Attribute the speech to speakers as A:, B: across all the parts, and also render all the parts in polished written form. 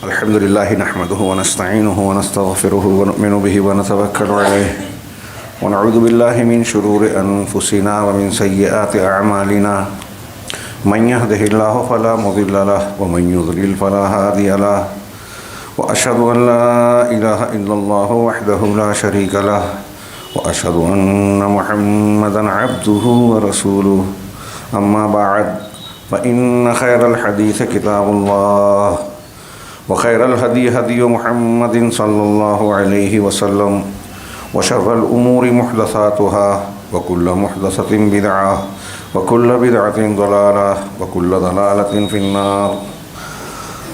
A: الحمد لله نحمده ونستعينه ونستغفره ونؤمن به ونتوكل عليه ونعوذ بالله من شرور أنفسنا ومن سيئات أعمالنا من يهده الله فلا مضل له ومن يضلل فلا هادي له وأشهد أن لا إله إلا الله وحده لا شريك له وأشهد أن محمدا عبده ورسوله أما بعد فإن خير الحديث كتاب الله وخير الهدي هدي محمد صلى الله عليه وسلم وشر الأمور محدثاتها وكل محدثة بدعة وكل بدعة ضلالة وكل ضلالة في النار.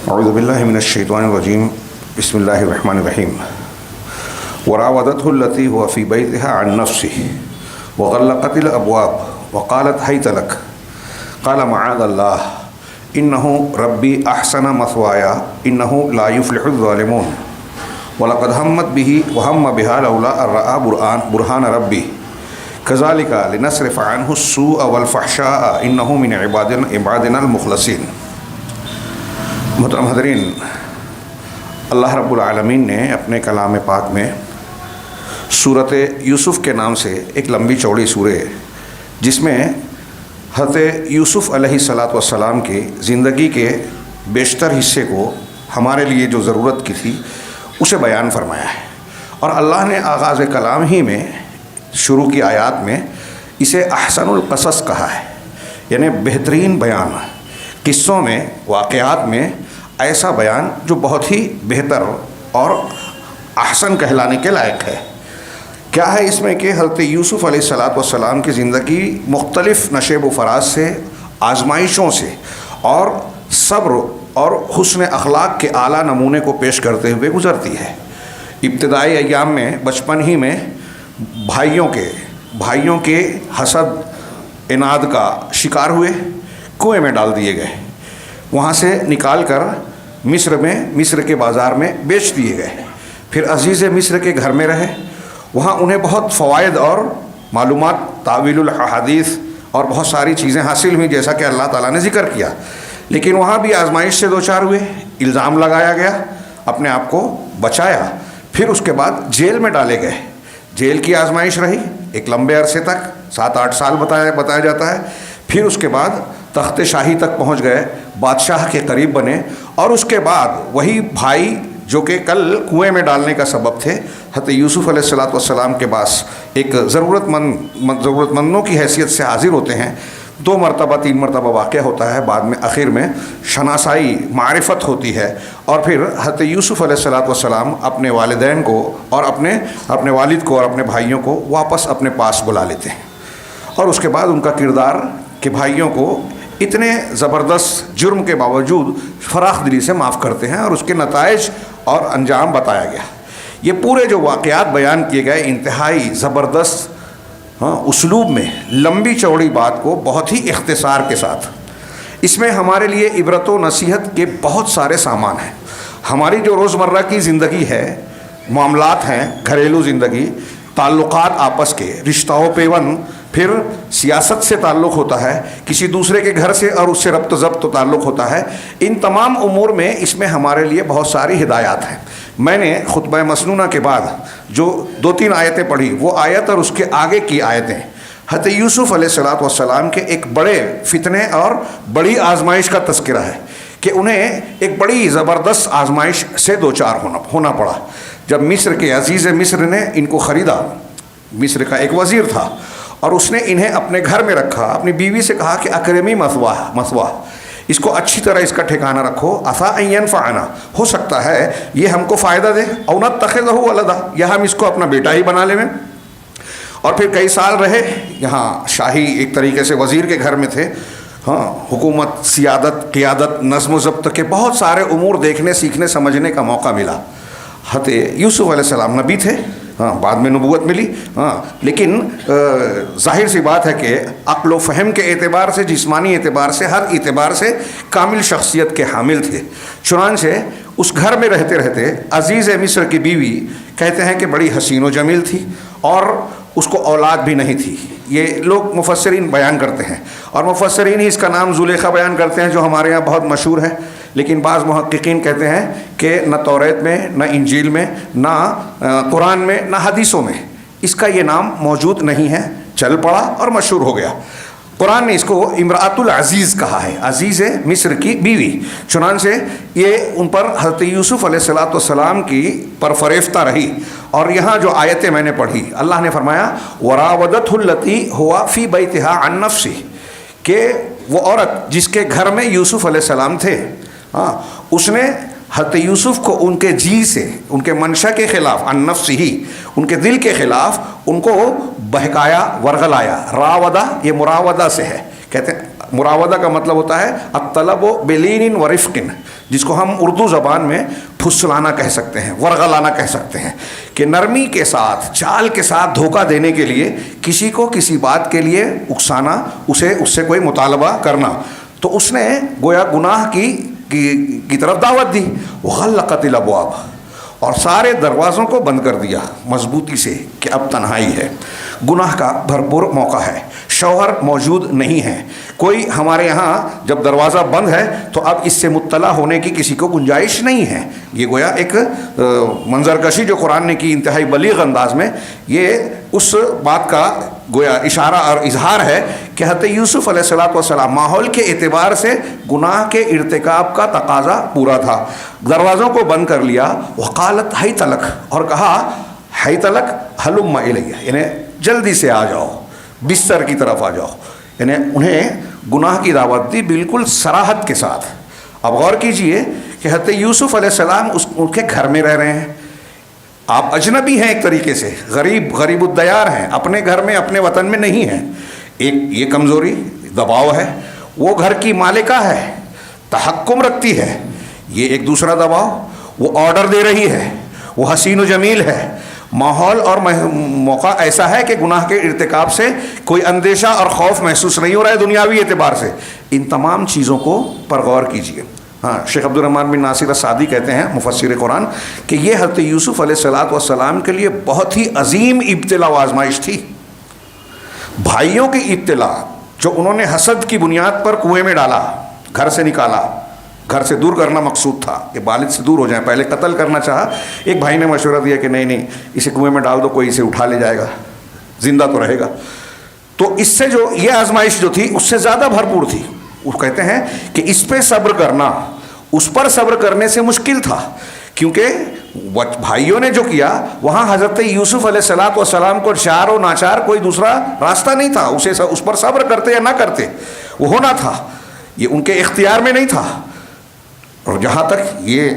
A: أعوذ بالله من الشيطان الرجيم. بسم الله الرحمن الرحيم. وراودته التي هو في بيتها عن نفسه وغلقت الأبواب وقالت هيت لك قال معاذ الله إنه ربي أحسن مثواي إنه لا يفلح الظالمون ولقد همت به وهم بها لولا أن رأى برهان ربي كذلك لنصرف عنه السوء والفحشاء إنه من عبادنا المخلصين. محترم حضرین، اللہ رب العالمین نے اپنے کلام پاک میں سورۃ یوسف کے نام سے ایک لمبی چوڑی سورہ جس میں حضرت یوسف علیہ السلام کی زندگی کے بیشتر حصے کو ہمارے لیے جو ضرورت کی تھی اسے بیان فرمایا ہے، اور اللہ نے آغاز کلام ہی میں شروع کی آیات میں اسے احسن القصص کہا ہے، یعنی بہترین بیان، قصوں میں واقعات میں ایسا بیان جو بہت ہی بہتر اور احسن کہلانے کے لائق ہے۔ کیا ہے اس میں کہ حضرت یوسف علیہ السلام کی زندگی مختلف نشیب و فراز سے، آزمائشوں سے اور صبر اور حسن اخلاق کے اعلیٰ نمونے کو پیش کرتے ہوئے گزرتی ہے۔ ابتدائی ایام میں بچپن ہی میں بھائیوں کے حسد عناد کا شکار ہوئے، کنویں میں ڈال دیے گئے، وہاں سے نکال کر مصر کے بازار میں بیچ دیے گئے، پھر عزیز مصر کے گھر میں رہے، وہاں انہیں بہت فوائد اور معلومات، تعویل الاحادیث اور بہت ساری چیزیں حاصل ہوئیں جیسا کہ اللہ تعالیٰ نے ذکر کیا، لیکن وہاں بھی آزمائش سے دوچار ہوئے، الزام لگایا گیا، اپنے آپ کو بچایا، پھر اس کے بعد جیل میں ڈالے گئے۔ جیل کی آزمائش رہی ایک لمبے عرصے تک، 7-8 سال بتایا جاتا ہے، پھر اس کے بعد تخت شاہی تک پہنچ گئے، بادشاہ کے قریب بنے، اور اس کے بعد وہی بھائی جو کہ کل کنویں میں ڈالنے کا سبب تھے، حضرت یوسف علیہ السلام کے پاس ایک ضرورت مندوں کی حیثیت سے حاضر ہوتے ہیں۔ 2 مرتبہ 3 مرتبہ واقع ہوتا ہے، بعد میں آخر میں شناسائی معرفت ہوتی ہے، اور پھر حضرت یوسف علیہ السلام اپنے والدین کو اور اپنے والد کو اور اپنے بھائیوں کو واپس اپنے پاس بلا لیتے ہیں، اور اس کے بعد ان کا کردار کہ بھائیوں کو اتنے زبردست جرم کے باوجود فراخ دلی سے معاف کرتے ہیں، اور اس کے نتائج اور انجام بتایا گیا۔ یہ پورے جو واقعات بیان کیے گئے انتہائی زبردست اسلوب میں لمبی چوڑی بات کو بہت ہی اختصار کے ساتھ، اس میں ہمارے لیے عبرت و نصیحت کے بہت سارے سامان ہیں۔ ہماری جو روزمرہ کی زندگی ہے، معاملات ہیں، گھریلو زندگی، تعلقات آپس کے، رشتہ و پیوند، پھر سیاست سے تعلق ہوتا ہے، کسی دوسرے کے گھر سے اور اس سے ربط و ضبط تعلق ہوتا ہے، ان تمام امور میں اس میں ہمارے لیے بہت ساری ہدایات ہیں۔ میں نے خطبہ مسنونہ کے بعد جو 2-3 آیتیں پڑھی، وہ آیت اور اس کے آگے کی آیتیں حضرت یوسف علیہ السلام کے ایک بڑے فتنے اور بڑی آزمائش کا تذکرہ ہے کہ انہیں ایک بڑی زبردست آزمائش سے دوچار ہونا پڑا۔ جب مصر کے عزیز مصر نے ان کو خریدا، مصر کا ایک وزیر تھا، اور اس نے انہیں اپنے گھر میں رکھا، اپنی بیوی سے کہا کہ اکرمی مثواہ، اس کو اچھی طرح اس کا ٹھکانہ رکھو، عسیٰ ان ینفعنا، ہو سکتا ہے یہ ہم کو فائدہ دے، او نتخذہ ولدا، یا ہم اس کو اپنا بیٹا ہی بنا لیں۔ اور پھر کئی سال رہے یہاں، شاہی ایک طریقے سے وزیر کے گھر میں تھے، حکومت، سیادت، قیادت، نظم و ضبط کے بہت سارے امور دیکھنے، سیکھنے، سمجھنے کا موقع ملا۔ حضرت یوسف علیہ السلام نبی تھے، بعد میں نبوت ملی، لیکن ظاہر سی بات ہے کہ عقل و فہم کے اعتبار سے، جسمانی اعتبار سے، ہر اعتبار سے کامل شخصیت کے حامل تھے۔ چنانچہ اس گھر میں رہتے رہتے عزیز مصر کی بیوی کہتے ہیں کہ بڑی حسین و جمیل تھی اور اس کو اولاد بھی نہیں تھی۔ یہ لوگ مفسرین بیان کرتے ہیں، اور مفسرین ہی اس کا نام زلیخا بیان کرتے ہیں جو ہمارے یہاں بہت مشہور ہے لیکن بعض محققین کہتے ہیں کہ نہ توریت میں، نہ انجیل میں، نہ قرآن میں، نہ حدیثوں میں اس کا یہ نام موجود نہیں ہے، چل پڑا اور مشہور ہو گیا۔ قرآن نے اس کو امرأۃ العزیز کہا ہے، عزیز مصر کی بیوی، چنانچہ یہ ان پر حضرت یوسف علیہ السلام کی پرفریفتہ رہی۔ اور یہاں جو آیتیں میں نے پڑھی، اللہ نے فرمایا وراودتہ التی ہوا فی بیتہا عن نفسہ، کہ وہ عورت جس کے گھر میں یوسف علیہ السلام تھے، اس نے حضرت یوسف کو ان کے جی سے، ان کے منشا کے خلاف، عن نفسہ ہی، ان کے دل کے خلاف ان کو بہکایا، ورغلایا۔ راودہ یہ مراودہ سے ہے، کہتے ہیں مراودہ کا مطلب ہوتا ہے الطلب بلین و رفق، جس کو ہم اردو زبان میں پھسلانا کہہ سکتے ہیں، ورغلانا کہہ سکتے ہیں، کہ نرمی کے ساتھ، چال کے ساتھ دھوکہ دینے کے لیے کسی کو کسی بات کے لیے اکسانا، اس سے کوئی مطالبہ کرنا۔ تو اس نے گویا گناہ کی طرف دعوت دی۔ وغلقت الابواب، اور سارے دروازوں کو بند کر دیا مضبوطی سے، کہ اب تنہائی ہے، گناہ کا بھرپور موقع ہے، شوہر موجود نہیں ہے، کوئی ہمارے یہاں جب دروازہ بند ہے تو اب اس سے مطلع ہونے کی کسی کو گنجائش نہیں ہے۔ یہ گویا ایک منظر کشی جو قرآن نے کی انتہائی بلیغ انداز میں، یہ اس بات کا گویا اشارہ اور اظہار ہے کہ حضرت یوسف علیہ السلام ماحول کے اعتبار سے گناہ کے ارتکاب کا تقاضا پورا تھا۔ دروازوں کو بند کر لیا، وقالت حیت لک، اور کہا حیت لک ہلم الیہ، یعنی جلدی سے آ جاؤ، بستر کی طرف آ جاؤ، یعنی انہیں گناہ کی دعوت دی بالکل صراحت کے ساتھ۔ اب غور کیجئے کہ حضرت یوسف علیہ السلام ان کے گھر میں رہ رہے ہیں، آپ اجنبی ہیں ایک طریقے سے، غریب الدیار ہیں، اپنے گھر میں، اپنے وطن میں نہیں ہیں۔ ایک یہ کمزوری، دباؤ ہے۔ وہ گھر کی مالکہ ہے، تحکم رکھتی ہے، یہ ایک دوسرا دباؤ۔ وہ آرڈر دے رہی ہے، وہ حسین و جمیل ہے۔ ماحول اور موقع ایسا ہے کہ گناہ کے ارتکاب سے کوئی اندیشہ اور خوف محسوس نہیں ہو رہا ہے دنیاوی اعتبار سے۔ ان تمام چیزوں کو پر غور کیجیے۔ شیخ عبد الرحمن بن ناصر السعدی کہتے ہیں، مفسر قرآن، کہ یہ حضرت یوسف علیہ السلام کے لیے بہت ہی عظیم ابتلا و آزمائش تھی۔ بھائیوں کی ابتلا جو انہوں نے حسد کی بنیاد پر کنویں میں ڈالا، گھر سے نکالا، گھر سے دور کرنا مقصود تھا کہ والد سے دور ہو جائیں، پہلے قتل کرنا چاہا، ایک بھائی نے مشورہ دیا کہ نہیں اسے کنویں میں ڈال دو، کوئی اسے اٹھا لے جائے گا، زندہ تو رہے گا۔ تو اس سے جو یہ آزمائش جو تھی اس سے زیادہ بھرپور تھی۔ وہ کہتے ہیں کہ اس پہ صبر کرنا اس پر صبر کرنے سے مشکل تھا، کیونکہ بھائیوں نے جو کیا وہاں حضرت یوسف علیہ السلام کو چار و ناچار کوئی دوسرا راستہ نہیں تھا، اس پر صبر کرتے یا نہ کرتے، وہ ہونا تھا، یہ ان کے اختیار میں نہیں تھا۔ اور جہاں تک یہ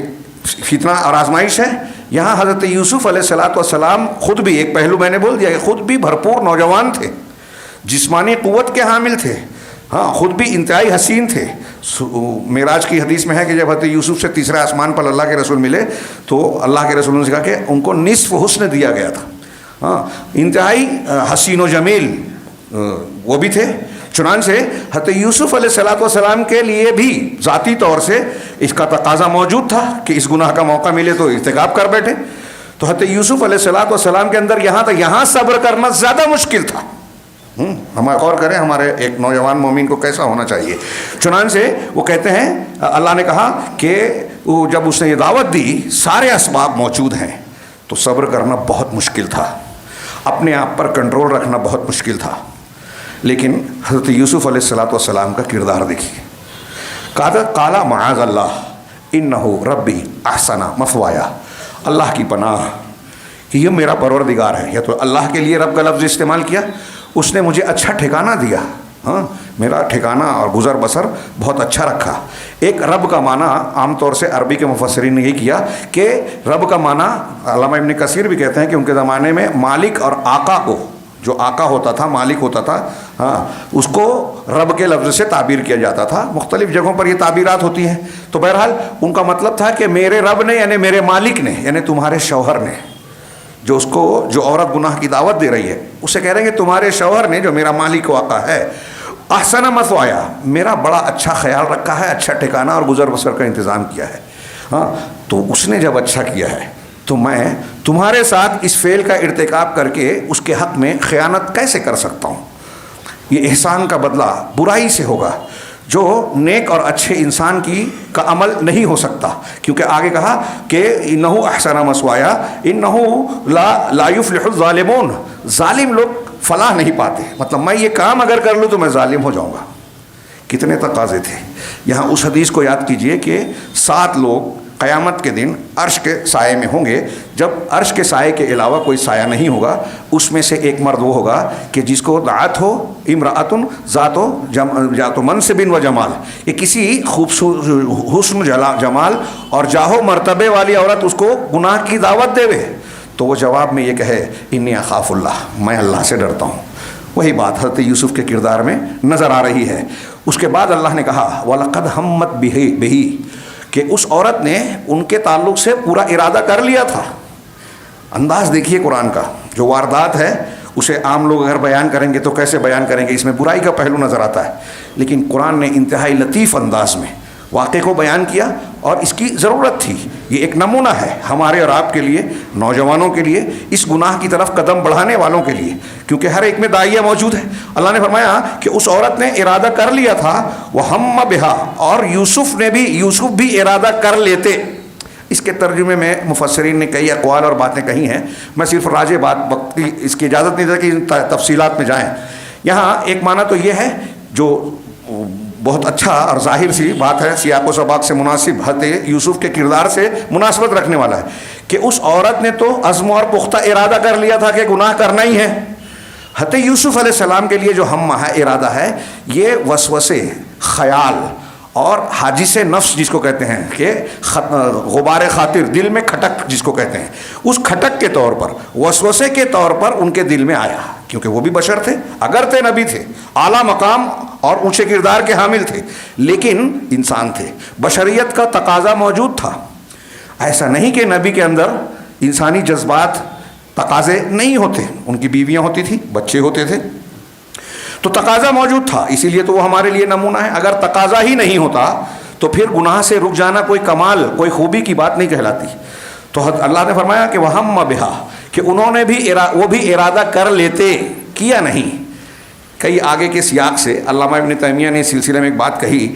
A: فتنہ اور آزمائش ہے، یہاں حضرت یوسف علیہ السلام خود بھی، ایک پہلو میں نے بول دیا کہ خود بھی بھرپور نوجوان تھے، جسمانی قوت کے حامل تھے، خود بھی انتہائی حسین تھے۔ معراج کی حدیث میں ہے کہ جب حضرت یوسف سے تیسرے آسمان پر اللہ کے رسول ملے تو اللہ کے رسول نے کہا کہ ان کو نصف حسن دیا گیا تھا، انتہائی حسین و جمیل وہ بھی تھے۔ چنانچہ حضرت یوسف علیہ السلام کے لیے بھی ذاتی طور سے اس کا تقاضا موجود تھا کہ اس گناہ کا موقع ملے تو ارتکاب کر بیٹھے۔ تو حضرت یوسف علیہ السلام کے اندر یہاں صبر کرنا زیادہ مشکل تھا۔ ہم غور کریں ہمارے ایک نوجوان مومن کو کیسا ہونا چاہیے۔ چنانچہ وہ کہتے ہیں، اللہ نے کہا کہ جب اس نے یہ دعوت دی سارے اسباب موجود ہیں تو صبر کرنا بہت مشکل تھا، اپنے آپ پر کنٹرول رکھنا بہت مشکل تھا۔ لیکن حضرت یوسف علیہ السلام کا کردار دیکھیے، قال معاذ اللہ انہ ربی احسن مثوایا، اللہ کی پناہ کہ یہ میرا پروردگار ہے۔ یا تو اللہ کے لیے رب کا لفظ استعمال کیا، اس نے مجھے اچھا ٹھکانہ دیا، میرا ٹھکانہ اور گزر بسر بہت اچھا رکھا۔ ایک رب کا معنی عام طور سے عربی کے مفسرین نے یہ کیا کہ رب کا معنی، علامہ ابن کثیر بھی کہتے ہیں کہ ان کے زمانے میں مالک اور آقا کو، جو آقا ہوتا تھا، مالک ہوتا تھا، اس کو رب کے لفظ سے تعبیر کیا جاتا تھا۔ مختلف جگہوں پر یہ تعبیرات ہوتی ہیں۔ تو بہرحال ان کا مطلب تھا کہ میرے رب نے، یعنی میرے مالک نے، یعنی تمہارے شوہر نے، جو عورت گناہ کی دعوت دے رہی ہے اسے کہہ رہے ہیں کہ تمہارے شوہر نے جو میرا مالک و آقا ہے، احسن مثوایا، میرا بڑا اچھا خیال رکھا ہے، اچھا ٹھکانہ اور گزر بسر کا انتظام کیا ہے۔ تو اس نے جب اچھا کیا ہے تو میں تمہارے ساتھ اس فعل کا ارتکاب کر کے اس کے حق میں خیانت کیسے کر سکتا ہوں؟ یہ احسان کا بدلہ برائی سے ہوگا۔ جو نیک اور اچھے انسان کا عمل نہیں ہو سکتا، کیونکہ آگے کہا کہ انہو احسن مسوایا انہو لا یفلح الظالمون، ظالم لوگ فلاح نہیں پاتے، مطلب میں یہ کام اگر کر لوں تو میں ظالم ہو جاؤں گا۔ کتنے تقاضے تھے۔ یہاں اس حدیث کو یاد کیجئے کہ 7 لوگ قیامت کے دن عرش کے سائے میں ہوں گے، جب عرش کے سائے کے علاوہ کوئی سایہ نہیں ہوگا، اس میں سے ایک مرد وہ ہوگا کہ جس کو دعت ہو امرأۃ ذات منصب و جمال، یہ کسی خوبصورت حسن جمال اور جاہ و مرتبے والی عورت اس کو گناہ کی دعوت دے، تو وہ جواب میں یہ کہے انی اخاف اللہ، میں اللہ سے ڈرتا ہوں۔ وہی بات حضرت یوسف کے کردار میں نظر آ رہی ہے۔ اس کے بعد اللہ نے کہا وَلَقَدْ هَمَّتْ بِهِ، کہ اس عورت نے ان کے تعلق سے پورا ارادہ کر لیا تھا۔ انداز دیکھیے قرآن کا، جو واردات ہے اسے عام لوگ اگر بیان کریں گے تو کیسے بیان کریں گے، اس میں برائی کا پہلو نظر آتا ہے، لیکن قرآن نے انتہائی لطیف انداز میں واقعے کو بیان کیا، اور اس کی ضرورت تھی۔ یہ ایک نمونہ ہے ہمارے اور آپ کے لیے، نوجوانوں کے لیے، اس گناہ کی طرف قدم بڑھانے والوں کے لیے، کیونکہ ہر ایک میں داعیہ موجود ہے۔ اللہ نے فرمایا کہ اس عورت نے ارادہ کر لیا تھا، وَهَمَّ بِهَا، اور یوسف بھی ارادہ کر لیتے۔ اس کے ترجمے میں مفسرین نے کئی اقوال اور باتیں کہی ہیں، میں صرف راجع بات وقتی اس کی اجازت نہیں دیتا کہ ان تفصیلات میں جائیں۔ یہاں ایک معنی تو یہ ہے جو بہت اچھا اور ظاہر سی بات ہے، سیاق و سباق سے مناسب، حضرت یوسف کے کردار سے مناسبت رکھنے والا ہے، کہ اس عورت نے تو عزم اور پختہ ارادہ کر لیا تھا کہ گناہ کرنا ہی ہے۔ حضرت یوسف علیہ السلام کے لیے جو ہم ہے، ارادہ ہے، یہ وسوسے، خیال اور حاجس نفس جس کو کہتے ہیں، کہ غبار خاطر، دل میں کھٹک جس کو کہتے ہیں، اس کھٹک کے طور پر، وسوسے کے طور پر ان کے دل میں آیا، کیونکہ وہ بھی بشر تھے، اگر تھے نبی تھے، اعلیٰ مقام اور اونچے کردار کے حامل تھے، لیکن انسان تھے، بشریت کا تقاضا موجود تھا۔ ایسا نہیں کہ نبی کے اندر انسانی جذبات، تقاضے نہیں ہوتے، ان کی بیویاں ہوتی تھی، بچے ہوتے تھے، تو تقاضا موجود تھا، اسی لیے تو وہ ہمارے لیے نمونہ ہے۔ اگر تقاضا ہی نہیں ہوتا تو پھر گناہ سے رک جانا کوئی کمال، کوئی خوبی کی بات نہیں کہلاتی۔ تو اللہ نے فرمایا کہ وَهَمَّ بِهَا، کہ انہوں نے بھی وہ بھی ارادہ کر لیتے، کیا نہیں۔ کئی آگے کے سیاق سے علامہ ابن تیمیہ نے اس سلسلے میں ایک بات کہی،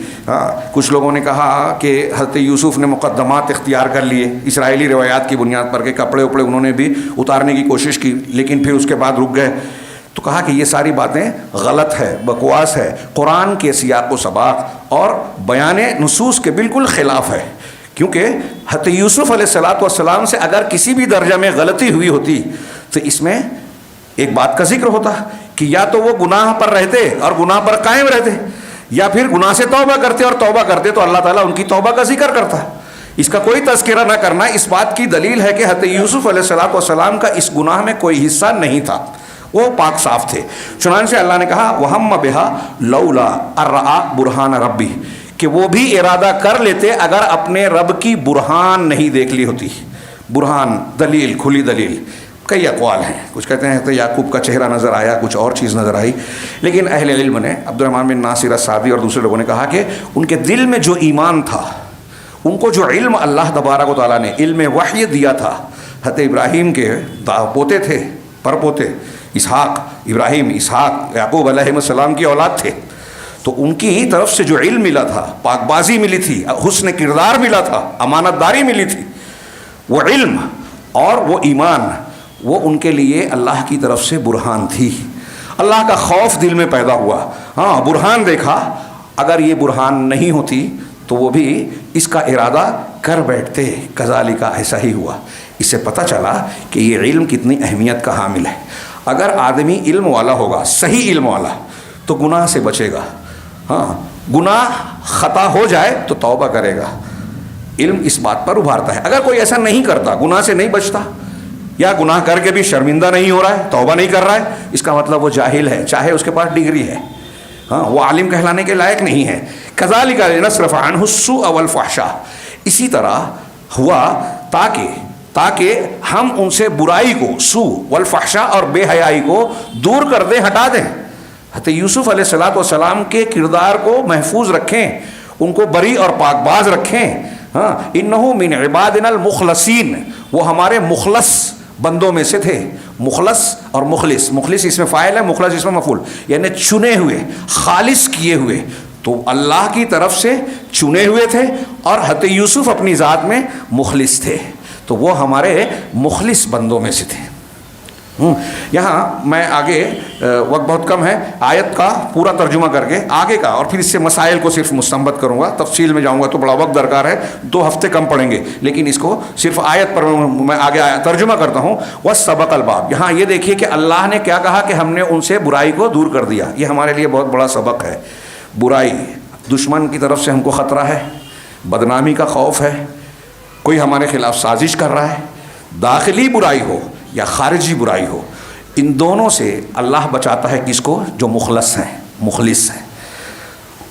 A: کچھ لوگوں نے کہا کہ حضرت یوسف نے مقدمات اختیار کر لیے اسرائیلی روایات کی بنیاد پر، کہ کپڑے وپڑے انہوں نے بھی اتارنے کی کوشش کی، لیکن پھر اس کے بعد رک گئے۔ تو کہا کہ یہ ساری باتیں غلط ہے، بکواس ہے، قرآن کے سیاق و سباق اور بیان نصوص کے بالکل خلاف ہے، کیونکہ حضرت یوسف علیہ السلام سے اگر کسی بھی درجہ میں غلطی ہوئی ہوتی تو اس میں ایک بات کا ذکر ہوتا کہ یا تو وہ گناہ پر رہتے اور گناہ پر قائم رہتے، یا پھر گناہ سے توبہ کرتے اور توبہ کرتے تو اللہ تعالیٰ ان کی توبہ کا ذکر کرتا۔ اس کا کوئی تذکرہ نہ کرنا اس بات کی دلیل ہے کہ حضرت یوسف علیہ السلام کا اس گناہ میں کوئی حصہ نہیں تھا، وہ پاک صاف تھے۔ چنانچہ اللہ نے کہا وَهَمَّ بِهَا لَوْلَا أَن رَأَىٰ بُرْهَانَ رَبِّهِ، کہ وہ بھی ارادہ کر لیتے اگر اپنے رب کی برہان نہیں دیکھ لی ہوتی۔ برہان، دلیل، کھلی دلیل، کئی اقوال ہیں، کچھ کہتے ہیں تو یعقوب کا چہرہ نظر آیا، کچھ اور چیز نظر آئی، لیکن اہل علم نے، عبد الرحمن بن ناصر السعدی اور دوسرے لوگوں نے کہا کہ ان کے دل میں جو ایمان تھا، ان کو جو علم اللہ تبارک و تعالیٰ نے علم وحی دیا تھا، حضرت ابراہیم کے پوتے تھے، پر پوتے، اسحاق، ابراہیم، اسحاق، یعقوب علیہ السلام کی اولاد تھے، تو ان کی طرف سے جو علم ملا تھا، پاک بازی ملی تھی، حسن کردار ملا تھا، امانت داری ملی تھی، وہ علم اور وہ ایمان، وہ ان کے لیے اللہ کی طرف سے برہان تھی۔ اللہ کا خوف دل میں پیدا ہوا، ہاں برہان دیکھا، اگر یہ برہان نہیں ہوتی تو وہ بھی اس کا ارادہ کر بیٹھتے، کذالک ایسا ہی ہوا۔ اس سے پتہ چلا کہ یہ علم کتنی اہمیت کا حامل ہے۔ اگر آدمی علم والا ہوگا، صحیح علم والا، تو گناہ سے بچے گا، ہاں گناہ خطا ہو جائے تو توبہ کرے گا۔ علم اس بات پر ابھارتا ہے۔ اگر کوئی ایسا نہیں کرتا، گناہ سے نہیں بچتا، یا گناہ کر کے بھی شرمندہ نہیں ہو رہا ہے، توبہ نہیں کر رہا ہے، اس کا مطلب وہ جاہل ہے، چاہے اس کے پاس ڈگری ہے، ہاں وہ عالم کہلانے کے لائق نہیں ہے۔ کذالک لنصرف عنہ السوء والفحشاء، اسی طرح ہوا تاکہ ہم ان سے برائی کو، سوء والفحشاء اور بے حیائی کو دور کر دیں، ہٹا دیں۔ حضرت یوسف علیہ السلام کے کردار کو محفوظ رکھیں، ان کو بری اور پاک باز رکھیں، ہاں انہو من عبادنا المخلصین، وہ ہمارے مخلص بندوں میں سے تھے۔ مخلص اور مخلص، مخلص اس میں فاعل ہے، مخلص اس میں مفعول، یعنی چنے ہوئے، خالص کیے ہوئے۔ تو تو اللہ کی طرف سے چنے ہوئے تھے اور حضرت یوسف اپنی ذات میں مخلص تھے، تو وہ ہمارے مخلص بندوں میں سے تھے۔ یہاں میں آگے وقت بہت کم ہے، آیت کا پورا ترجمہ کر کے آگے کا اور پھر اس سے مسائل کو صرف مستنبط کروں گا، تفصیل میں جاؤں گا تو بڑا وقت درکار ہے، 2 ہفتے کم پڑیں گے، لیکن اس کو صرف آیت پر میں آگے ترجمہ کرتا ہوں۔ وَسَبَقَ الْبَابِ، یہاں یہ دیکھیے کہ اللہ نے کیا کہا کہ ہم نے ان سے برائی کو دور کر دیا، یہ ہمارے لیے بہت بڑا سبق ہے۔ برائی، دشمن کی طرف سے ہم کو خطرہ ہے، بدنامی کا خوف ہے، کوئی ہمارے خلاف سازش کر رہا ہے، داخلی برائی ہو یا خارجی برائی ہو، ان دونوں سے اللہ بچاتا ہے کس کو؟ جو مخلص ہیں۔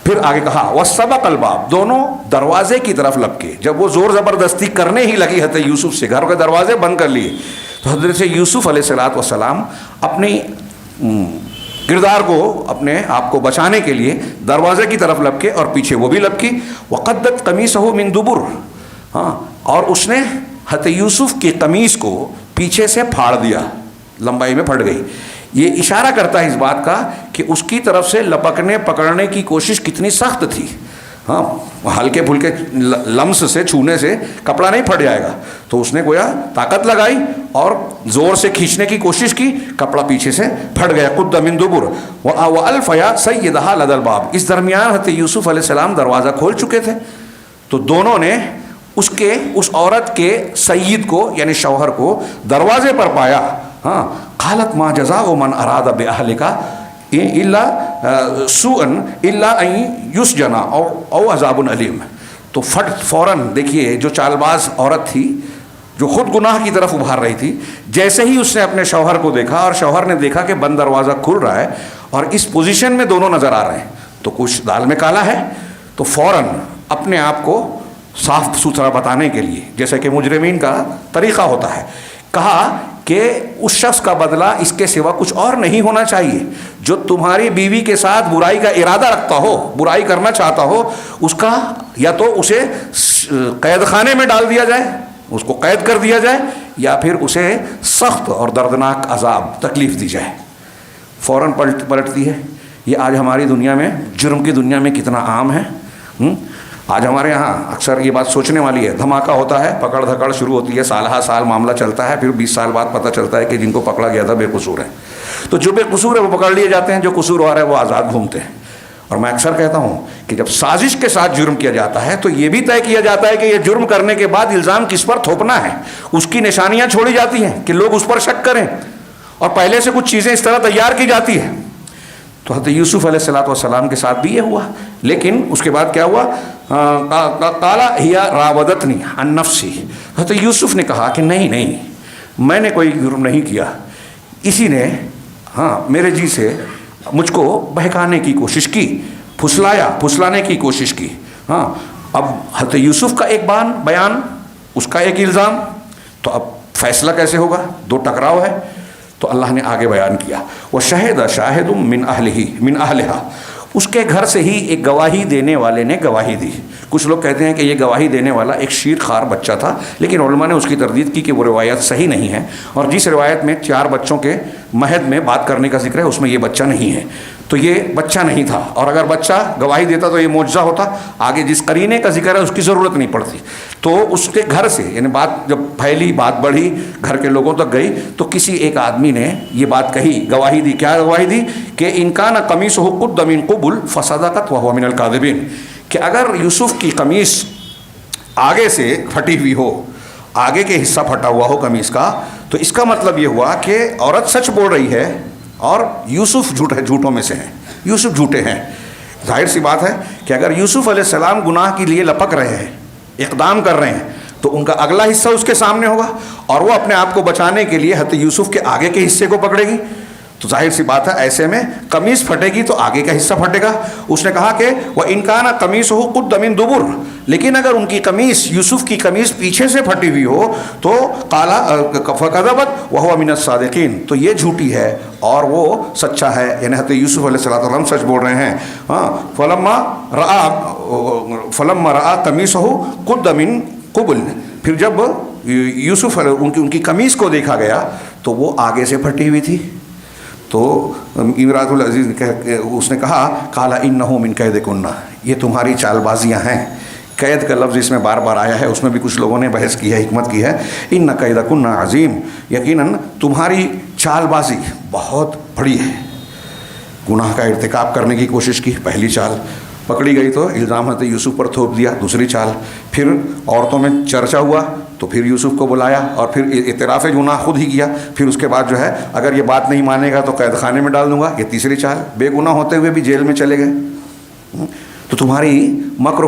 A: پھر آگے کہا وَسَبَقَ الْبَابِ، دونوں دروازے کی طرف لپکے۔ جب وہ زور زبردستی کرنے ہی لگی حضرت یوسف سے، گھر کے دروازے بند کر لیے، تو حضرت یوسف علیہ السلام اپنی کردار کو، اپنے آپ کو بچانے کے لیے دروازے کی طرف لپکے اور پیچھے وہ بھی لپکی۔ وَقَدَّتْ قَمِيصَهُ مِن دُبُرٍ، اور اس نے حضرت یوسف کی قمیص کو پیچھے سے پھاڑ دیا، لمبائی میں پھٹ گئی۔ یہ اشارہ کرتا ہے اس بات کا کہ اس کی طرف سے لپکنے پکڑنے کی کوشش کتنی سخت تھی۔ ہلکے پھلکے لمس سے، چھونے سے کپڑا نہیں پھٹ جائے گا، تو اس نے گویا طاقت لگائی اور زور سے کھینچنے کی کوشش کی، کپڑا پیچھے سے پھٹ گیا۔ قُدَّ مِن دُبُرٍ وَأَلْفَيَا سَيِّدَهَا لَدَى الْبَابِ، اس درمیان حضرت یوسف علیہ السلام دروازہ کھول چکے تھے، تو دونوں نے اس عورت کے سید کو یعنی شوہر کو دروازے پر پایا۔ قالت ما جزاء من اراد باهلك الا سوءا الا ان يسجن او عذاب الیم، تو فوراً دیکھیے جو چال باز عورت تھی جو خود گناہ کی طرف ابھار رہی تھی، جیسے ہی اس نے اپنے شوہر کو دیکھا اور شوہر نے دیکھا کہ بند دروازہ کھل رہا ہے اور اس پوزیشن میں دونوں نظر آ رہے ہیں، تو کچھ دال میں کالا ہے، تو فوراً اپنے آپ کو صاف ستھرا بتانے کے لیے، جیسے کہ مجرمین کا طریقہ ہوتا ہے، کہا کہ اس شخص کا بدلہ اس کے سوا کچھ اور نہیں ہونا چاہیے جو تمہاری بیوی کے ساتھ برائی کا ارادہ رکھتا ہو، برائی کرنا چاہتا ہو، اس کا یا تو اسے قید خانے میں ڈال دیا جائے، اس کو قید کر دیا جائے، یا پھر اسے سخت اور دردناک عذاب، تکلیف دی جائے۔ فوراً پلٹتی ہے۔ یہ آج ہماری دنیا میں، جرم کی دنیا میں کتنا عام ہے۔ آج ہمارے یہاں اکثر یہ بات سوچنے والی ہے، دھماکہ ہوتا ہے، پکڑ دھکڑ شروع ہوتی ہے، سالہ سال معاملہ چلتا ہے، پھر 20 سال بعد پتہ چلتا ہے کہ جن کو پکڑا گیا تھا بے قصور ہیں، تو جو بے قصور ہے وہ پکڑ لیے جاتے ہیں، جو قصوروار ہے وہ آزاد گھومتے ہیں۔ اور میں اکثر کہتا ہوں کہ جب سازش کے ساتھ جرم کیا جاتا ہے تو یہ بھی طے کیا جاتا ہے کہ یہ جرم کرنے کے بعد الزام کس پر تھوپنا ہے، اس کی نشانیاں چھوڑی جاتی ہیں کہ لوگ اس پر شک کریں، اور پہلے سے کچھ چیزیں اس طرح تیار کی جاتی ہیں۔ تو حضرت یوسف علیہ السلام کے ساتھ بھی یہ ہوا، لیکن اس کے بعد کیا ہوا؟ قال ہی راودتنی عن نفسی، حضرت یوسف نے کہا کہ نہیں میں نے کوئی جرم نہیں کیا، اسی نے میرے جی سے مجھ کو بہکانے کی کوشش کی، پھسلانے کی کوشش کی۔ اب حضرت یوسف کا ایک بیان، اس کا ایک الزام، تو اب فیصلہ کیسے ہوگا؟ 2 ٹکراؤ ہے۔ تو اللہ نے آگے بیان کیا، وَشَهِدَ شَاهِدٌ مِّنْ أَهْلِهَا، اس کے گھر سے ہی ایک گواہی دینے والے نے گواہی دی۔ کچھ لوگ کہتے ہیں کہ یہ گواہی دینے والا ایک شیر خوار بچہ تھا، لیکن علماء نے اس کی تردید کی کہ وہ روایت صحیح نہیں ہے، اور جس روایت میں 4 بچوں کے مہد میں بات کرنے کا ذکر ہے اس میں یہ بچہ نہیں ہے، تو یہ بچہ نہیں تھا، اور اگر بچہ گواہی دیتا تو یہ معجزہ ہوتا، آگے جس قرینے کا ذکر ہے اس کی ضرورت نہیں پڑتی۔ تو اس کے گھر سے، یعنی بات جب پھیلی، بات بڑھی، گھر کے لوگوں تک گئی، تو کسی ایک آدمی نے یہ بات کہی، گواہی دی۔ کیا گواہی دی؟ کہ ان کان قمیصہ قد من قبل فصدقت وهو من الكاذبین، کہ اگر یوسف کی قمیص آگے سے پھٹی ہوئی ہو، آگے کے حصہ پھٹا ہوا ہو قمیص کا، تو اس کا مطلب یہ ہوا کہ عورت سچ بول رہی ہے اور یوسف جھوٹوں میں سے ہیں، یوسف جھوٹے ہیں۔ ظاہر سی بات ہے کہ اگر یوسف علیہ السلام گناہ کے لیے لپک رہے ہیں، اقدام کر رہے ہیں، تو ان کا اگلا حصہ اس کے سامنے ہوگا، اور وہ اپنے آپ کو بچانے کے لیے حضرت یوسف کے آگے کے حصے کو پکڑے گی، تو ظاہر سی بات ہے ایسے میں قمیص پھٹے گی تو آگے کا حصہ پھٹے گا۔ اس نے کہا کہ وَإِنْ كَانَ قَمِيصُهُ قُدَّ مِن دُبُرٍ، لیکن اگر ان کی قمیص، یوسف کی قمیص پیچھے سے پھٹی ہوئی ہو تو قَالَ فَكَذَبَتْ وَهُوَ مِنَ الصَّادِقِينَ، تو یہ جھوٹی ہے اور وہ سچا ہے، یعنی حضرت یوسف علیہ السلام سچ بول رہے ہیں۔ فَلَمَّا رَأَى قَمِيصَهُ قُدَّ مِن قُبُلٍ، پھر جب یوسف ان کی قمیص کو دیکھا گیا تو وہ آگے سے پھٹی ہوئی تھی، تو امراۃ العزیز اس نے کہا قال انہ من کیدکن، یہ تمہاری چال بازیاں ہیں. قید کا لفظ اس میں بار بار آیا ہے، اس میں بھی کچھ لوگوں نے بحث کی ہے، حکمت کی ہے. ان کیدکن عظیم، یقیناً تمہاری چال بازی بہت بڑی ہے. گناہ کا ارتکاب کرنے کی کوشش کی، پہلی چال. پکڑی گئی تو الزام حضرت یوسف پر تھوپ دیا، دوسری چال. پھر عورتوں میں چرچا ہوا تو پھر یوسف کو بلایا اور پھر اعتراف گناہ خود ہی کیا. پھر اس کے بعد جو ہے اگر یہ بات نہیں مانے گا تو قید خانے میں ڈال دوں گا، یہ تیسری چال. بے گناہ ہوتے ہوئے بھی جیل میں چلے گئے. تو تمہارا مکر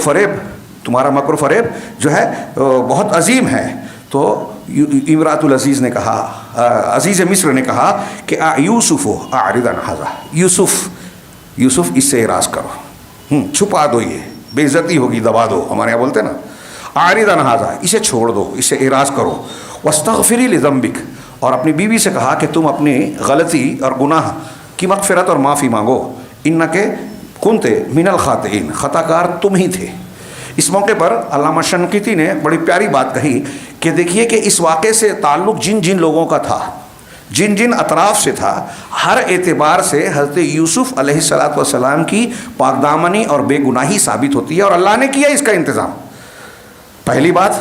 A: و فریب جو ہے بہت عظیم ہے. تو امراۃ العزیز نے کہا، عزیز مصر نے کہا کہ یوسف اعرض عن ھذا، یوسف اس سے اعراض کرو، چھپا دو، یہ بے عزتی ہوگی، دبا دو، ہمارے یہاں بولتے ہیں نا. اعرض عن ھذا، اسے چھوڑ دو، اس سے اعراض کرو. واستغفری لذنبک، اور اپنی بیوی سے کہا کہ تم اپنی غلطی اور گناہ کی مغفرت اور معافی مانگو. انک کنت من الخاطئین، خطا کار تم ہی تھے. اس موقع پر علامہ شنقیطی نے بڑی پیاری بات کہی کہ دیکھیے کہ اس واقعے سے تعلق جن جن لوگوں کا تھا، جن جن اطراف سے تھا، ہر اعتبار سے حضرت یوسف علیہ الصلاۃ والسلام کی پاک دامنی اور بے گناہی ثابت ہوتی ہے، اور اللہ نے کیا اس کا انتظام. پہلی بات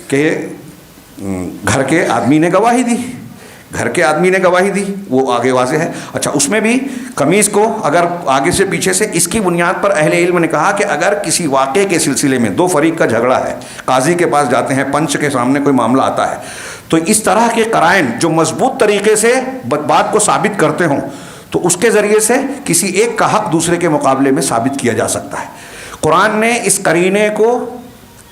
A: کہ گھر کے آدمی نے گواہی دی، گھر کے آدمی نے گواہی دی، وہ آگے واضح ہے. اچھا، اس میں بھی قمیص کو اگر آگے سے پیچھے سے، اس کی بنیاد پر اہل علم نے کہا کہ اگر کسی واقعے کے سلسلے میں دو فریق کا جھگڑا ہے، قاضی کے پاس جاتے ہیں، پنچ کے سامنے کوئی معاملہ آتا ہے، تو اس طرح کے قرائن جو مضبوط طریقے سے بات کو ثابت کرتے ہوں تو اس کے ذریعے سے کسی ایک کا حق دوسرے کے مقابلے میں ثابت کیا جا سکتا ہے. قرآن نے اس قرینے کو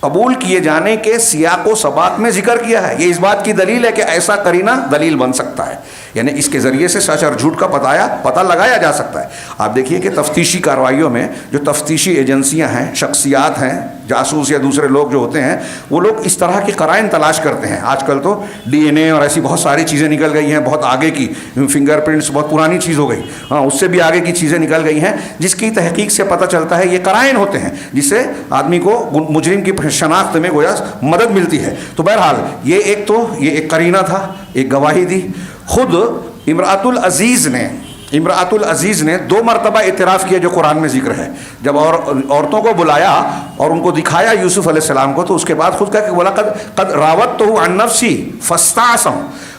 A: قبول کیے جانے کے سیاق و سباق میں ذکر کیا ہے. یہ اس بات کی دلیل ہے کہ ایسا قرینہ دلیل بن سکتا ہے، یعنی اس کے ذریعے سے سچ اور جھوٹ کا پتہ لگایا جا سکتا ہے. آپ دیکھیے کہ تفتیشی کارروائیوں میں جو تفتیشی ایجنسیاں ہیں، شخصیات ہیں، جاسوس یا دوسرے لوگ جو ہوتے ہیں، وہ لوگ اس طرح کی قرائن تلاش کرتے ہیں. آج کل تو ڈی این اے اور ایسی بہت ساری چیزیں نکل گئی ہیں، بہت آگے کی، فنگر پرنٹس بہت پرانی چیز ہو گئی، ہاں اس سے بھی آگے کی چیزیں نکل گئی ہیں، جس کی تحقیق سے پتہ چلتا ہے یہ قرائن ہوتے ہیں جس سے آدمی کو مجرم کی شناخت میں گویا مدد ملتی ہے. تو بہرحال یہ ایک قرینہ تھا، ایک گواہی دی. خود امراۃ العزیز نے 2 مرتبہ اعتراف کیا جو قرآن میں ذکر ہے. جب عورتوں کو بلایا اور ان کو دکھایا یوسف علیہ السلام کو، تو اس کے بعد خود کہا کہ وَلَقَدْ قَدْ رَاوَدتُّهُ عَن نَفْسِي فَاسْتَعْصَمَ،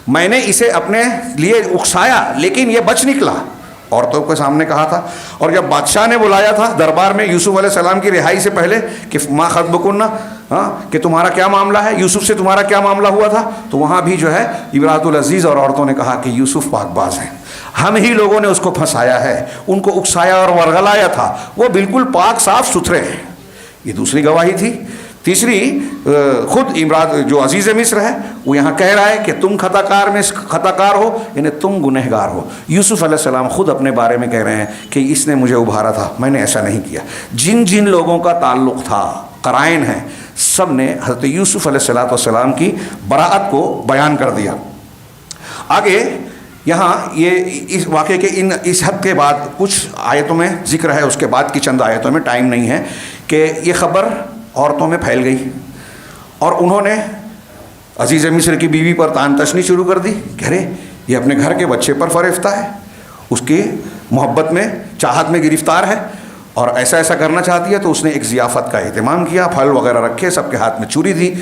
A: میں نے اسے اپنے لیے اکسایا لیکن یہ بچ نکلا. عورتوں کے سامنے کہا تھا. اور جب بادشاہ نے بلایا تھا دربار میں یوسف علیہ السلام کی رہائی سے پہلے کہ ما خطبکن، کہ تمہارا کیا معاملہ ہے، یوسف سے تمہارا کیا معاملہ ہوا تھا، تو وہاں بھی جو ہے امراۃ العزیز اور عورتوں نے کہا کہ یوسف پاک باز ہیں، ہم ہی لوگوں نے اس کو پھنسایا ہے، ان کو اکسایا اور ورغلایا تھا، وہ بالکل پاک صاف ستھرے ہیں. یہ دوسری گواہی تھی. تیسری، خود امراۃ جو عزیز مصر ہے وہ یہاں کہہ رہا ہے کہ تم خطا کار ہو، یعنی تم گنہگار ہو. یوسف علیہ السلام خود اپنے بارے میں کہہ رہے ہیں کہ اس نے مجھے ابھارا تھا، میں نے ایسا نہیں کیا. جن جن لوگوں کا تعلق تھا، قرائن ہیں، سب نے حضرت یوسف علیہ السلام کی براءت کو بیان کر دیا. آگے یہاں یہ اس واقعے کے اس حد کے بعد کچھ آیتوں میں ذکر ہے، اس کے بعد کی چند آیتوں میں ٹائم نہیں ہے، کہ یہ خبر عورتوں میں پھیل گئی اور انہوں نے عزیز مصر کی بیوی پر تان تشنی شروع کر دی کہ ارے یہ اپنے گھر کے بچے پر فریفتہ ہے، اس کی محبت میں، چاہت میں گرفتار ہے اور ایسا کرنا چاہتی ہے. تو اس نے ایک ضیافت کا اہتمام کیا، پھل وغیرہ رکھے، سب کے ہاتھ میں چوری دی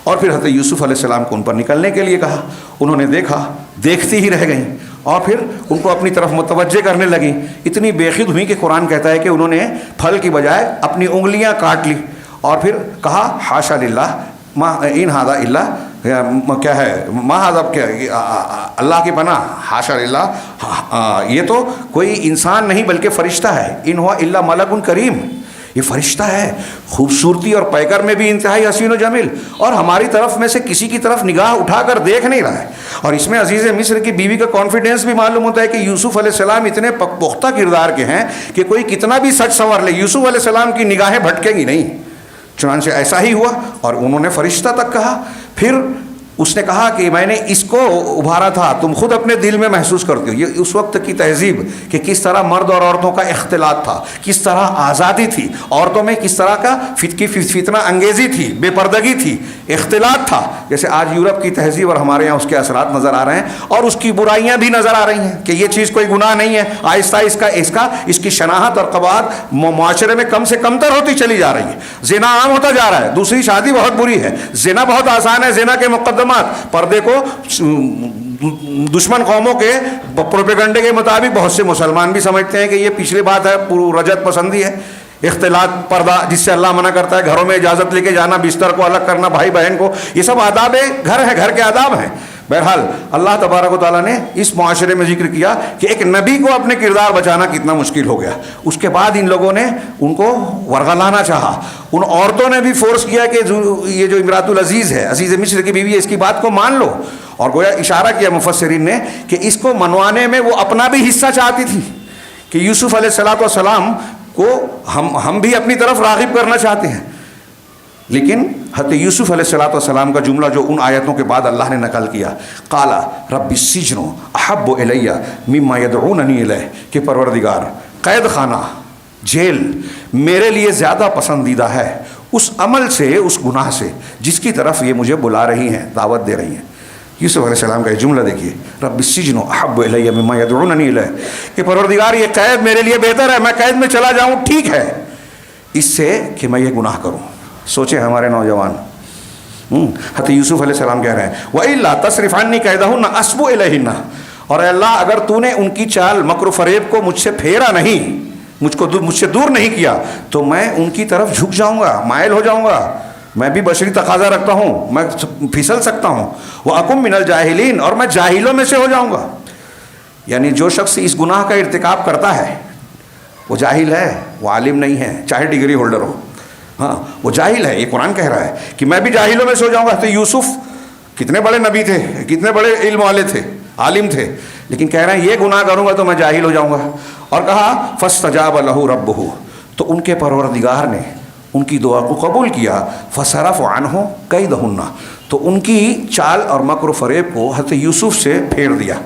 A: اور پھر حضرت یوسف علیہ السلام کو ان پر نکلنے کے لیے کہا. انہوں نے دیکھا، دیکھتی ہی رہ گئیں اور پھر ان کو اپنی طرف متوجہ کرنے لگیں. اتنی بے خود ہوئی کہ قرآن کہتا ہے کہ انہوں نے پھل کی بجائے اپنی انگلیاں کاٹ لی اور پھر کہا حاشا للہ ما ان ھذا الا، کیا ہے، ما ھذا، اللہ کی پناہ، حاشا للہ، یہ تو کوئی انسان نہیں بلکہ فرشتہ ہے. ان ہوا الا ملک کریم، یہ فرشتہ ہے، خوبصورتی اور پیکر میں بھی انتہائی حسین و جمیل، اور ہماری طرف میں سے کسی کی طرف نگاہ اٹھا کر دیکھ نہیں رہا ہے. اور اس میں عزیز مصر کی بیوی کا کانفیڈنس بھی معلوم ہوتا ہے کہ یوسف علیہ السلام اتنے پختہ کردار کے ہیں کہ کوئی کتنا بھی سچ سنور لے، یوسف علیہ السلام کی نگاہیں بھٹکیں گی نہیں. چنانچہ ایسا ہی ہوا اور انہوں نے فرشتہ تک کہا. پھر اس نے کہا کہ میں نے اس کو ابھارا تھا، تم خود اپنے دل میں محسوس کرتے ہو. یہ اس وقت کی تہذیب کہ کس طرح مرد اور عورتوں کا اختلاط تھا، کس طرح آزادی تھی، عورتوں میں کس طرح کا فتنہ انگیزی تھی، بے پردگی تھی، اختلاط تھا. جیسے آج یورپ کی تہذیب اور ہمارے یہاں اس کے اثرات نظر آ رہے ہیں، اور اس کی برائیاں بھی نظر آ رہی ہیں کہ یہ چیز کوئی گناہ نہیں ہے. آہستہ اس کی شناخت اور قواعد معاشرے میں کم سے کم تر ہوتی چلی جا رہی ہے. زنا عام ہوتا جا رہا ہے، دوسری شادی بہت بری ہے، زنا بہت آسان ہے، زنا کے مقدمات، پردے کو دشمن قوموں کے پروپیگنڈے کے مطابق بہت سے مسلمان بھی سمجھتے ہیں کہ یہ پچھلی بات ہے، رجت پسندی ہے، اختلاط، پردہ جس سے اللہ منع کرتا ہے، گھروں میں اجازت لے کے جانا، بستر کو الگ کرنا بھائی بہن کو، یہ سب آداب گھر ہے، گھر کے آداب ہیں. بہرحال اللہ تبارک و تعالیٰ نے اس معاشرے میں ذکر کیا کہ ایک نبی کو اپنے کردار بچانا کتنا مشکل ہو گیا. اس کے بعد ان لوگوں نے ان کو ورغلانا چاہا. ان عورتوں نے بھی فورس کیا کہ یہ جو امراۃ العزیز ہے، عزیز مصر کی بیوی ہے، اس کی بات کو مان لو. اور گویا اشارہ کیا مفسرین نے کہ اس کو منوانے میں وہ اپنا بھی حصہ چاہتی تھی کہ یوسف علیہ السلام کو ہم بھی اپنی طرف راغب کرنا چاہتے ہیں. لیکن حضرت یوسف علیہ السلام کا جملہ جو ان آیتوں کے بعد اللہ نے نقل کیا، قال رب السجن احب الی مما یدعوننی الیہ، کہ پروردگار قید خانہ، جیل میرے لیے زیادہ پسندیدہ ہے اس عمل سے، اس گناہ سے جس کی طرف یہ مجھے بلا رہی ہیں، دعوت دے رہی ہیں. یوسف علیہ السلام کا یہ جملہ دیکھیے، رب السجن احب الی مما یدعوننی الیہ، کہ پروردگار یہ قید میرے لیے بہتر ہے، میں قید میں چلا جاؤں ٹھیک ہے، اس سے کہ میں یہ گناہ کروں. سوچیں ہمارے نوجوان، حضرت یوسف علیہ السلام کہہ رہے ہیں وَإِلَّا تَصْرِفْ عَنِّي كَيْدَهُنَّ أَصْبُ إِلَيْهِنَّ، اور اے اللہ اگر تو نے ان کی چال مکر و فریب کو مجھ سے پھیرا نہیں، مجھ سے دور نہیں کیا، تو میں ان کی طرف جھک جاؤں گا، مائل ہو جاؤں گا. میں بھی بشری تقاضا رکھتا ہوں، میں پھسل سکتا ہوں. وَأَكُن مِّنَ الْجَاهِلِينَ، اور میں جاہلوں میں سے ہو جاؤں گا. یعنی جو شخص اس گناہ کا ارتکاب کرتا ہے وہ جاہل ہے، وہ عالم نہیں ہے، چاہے ڈگری ہولڈر ہو. ہاں وہ جاہل ہے. یہ قرآن کہہ رہا ہے کہ میں بھی جاہلوں میں سو جاؤں گا. تو یوسف کتنے بڑے نبی تھے، کتنے بڑے علم والے تھے، عالم تھے، لیکن کہہ رہے ہیں یہ گناہ کروں گا تو میں جاہل ہو جاؤں گا. اور کہا فاستجاب له ربه، تو ان کے پروردگار نے ان کی دعا کو قبول کیا. فصرف عنہ کیدہن، تو ان کی چال اور مکر و فریب کو حضرت یوسف سے پھیر دیا،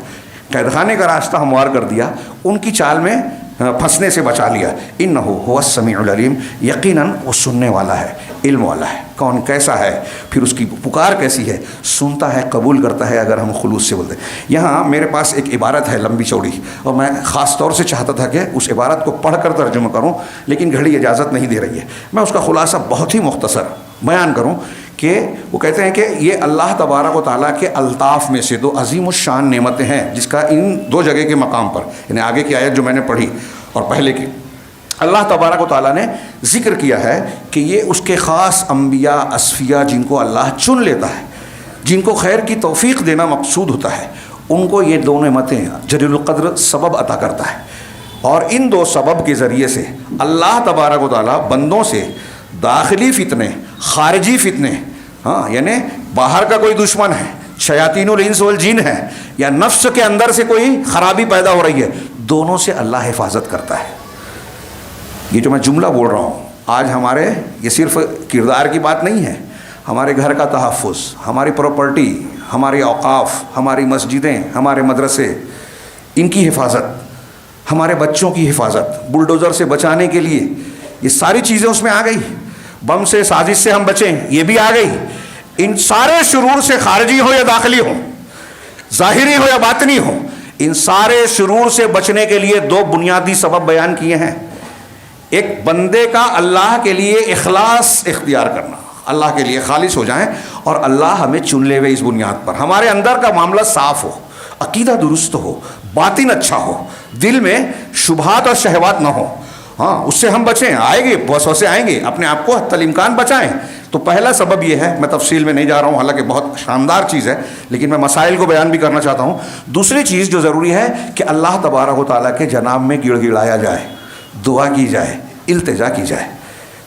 A: قید خانے کا راستہ ہموار کر دیا، ان کی چال میں پھنسنے سے بچا لیا. انہ هو السمیع العلیم، یقیناً وہ سننے والا ہے، علم والا ہے. کون کیسا ہے، پھر اس کی پکار کیسی ہے، سنتا ہے، قبول کرتا ہے اگر ہم خلوص سے بولتے ہیں. یہاں میرے پاس ایک عبارت ہے لمبی چوڑی، اور میں خاص طور سے چاہتا تھا کہ اس عبارت کو پڑھ کر ترجمہ کروں، لیکن گھڑی اجازت نہیں دے رہی ہے. میں اس کا خلاصہ بہت ہی مختصر بیان کروں کہ وہ کہتے ہیں کہ یہ اللہ تبارک و تعالیٰ کے الطاف میں سے دو عظیم الشان نعمتیں ہیں، جس کا ان دو جگہ کے مقام پر، یعنی آگے کی آیت جو میں نے پڑھی اور پہلے کی، اللہ تبارک و تعالیٰ نے ذکر کیا ہے کہ یہ اس کے خاص انبیاء اصفیاء جن کو اللہ چن لیتا ہے، جن کو خیر کی توفیق دینا مقصود ہوتا ہے، ان کو یہ دو نعمتیں جلیل القدر سبب عطا کرتا ہے. اور ان دو سبب کے ذریعے سے اللہ تبارک و تعالیٰ بندوں سے داخلی فتنے، خارجی فتنے، ہاں یعنی باہر کا کوئی دشمن ہے، شیاطین الانس والجن ہے، یا نفس کے اندر سے کوئی خرابی پیدا ہو رہی ہے، دونوں سے اللہ حفاظت کرتا ہے. یہ جو میں جملہ بول رہا ہوں آج ہمارے، یہ صرف کردار کی بات نہیں ہے، ہمارے گھر کا تحفظ، ہماری پراپرٹی، ہمارے اوقاف، ہماری مسجدیں، ہمارے مدرسے، ان کی حفاظت، ہمارے بچوں کی حفاظت، بلڈوزر سے بچانے کے لیے یہ ساری چیزیں اس میں آ گئی. بم سے، سازش سے ہم بچیں، یہ بھی آ گئی. ان سارے شرور سے، خارجی ہو یا داخلی ہو، ظاہری ہو یا باطنی ہو، ان سارے شرور سے بچنے کے لیے دو بنیادی سبب بیان کیے ہیں. ایک بندے کا اللہ کے لیے اخلاص اختیار کرنا، اللہ کے لیے خالص ہو جائیں، اور اللہ ہمیں چن لے ہوئے اس بنیاد پر، ہمارے اندر کا معاملہ صاف ہو، عقیدہ درست ہو، باطن اچھا ہو، دل میں شبہات اور شہوات نہ ہو. ہاں اس سے ہم بچیں، آئیں گے وسوسے آئیں گے، اپنے آپ کو حتی الامکان بچائیں. تو پہلا سبب یہ ہے، میں تفصیل میں نہیں جا رہا ہوں، حالانکہ بہت شاندار چیز ہے، لیکن میں مسائل کو بیان بھی کرنا چاہتا ہوں. دوسری چیز جو ضروری ہے کہ اللہ تبارک و تعالیٰ کے جناب میں گڑ گڑایا جائے، دعا کی جائے، التجا کی جائے.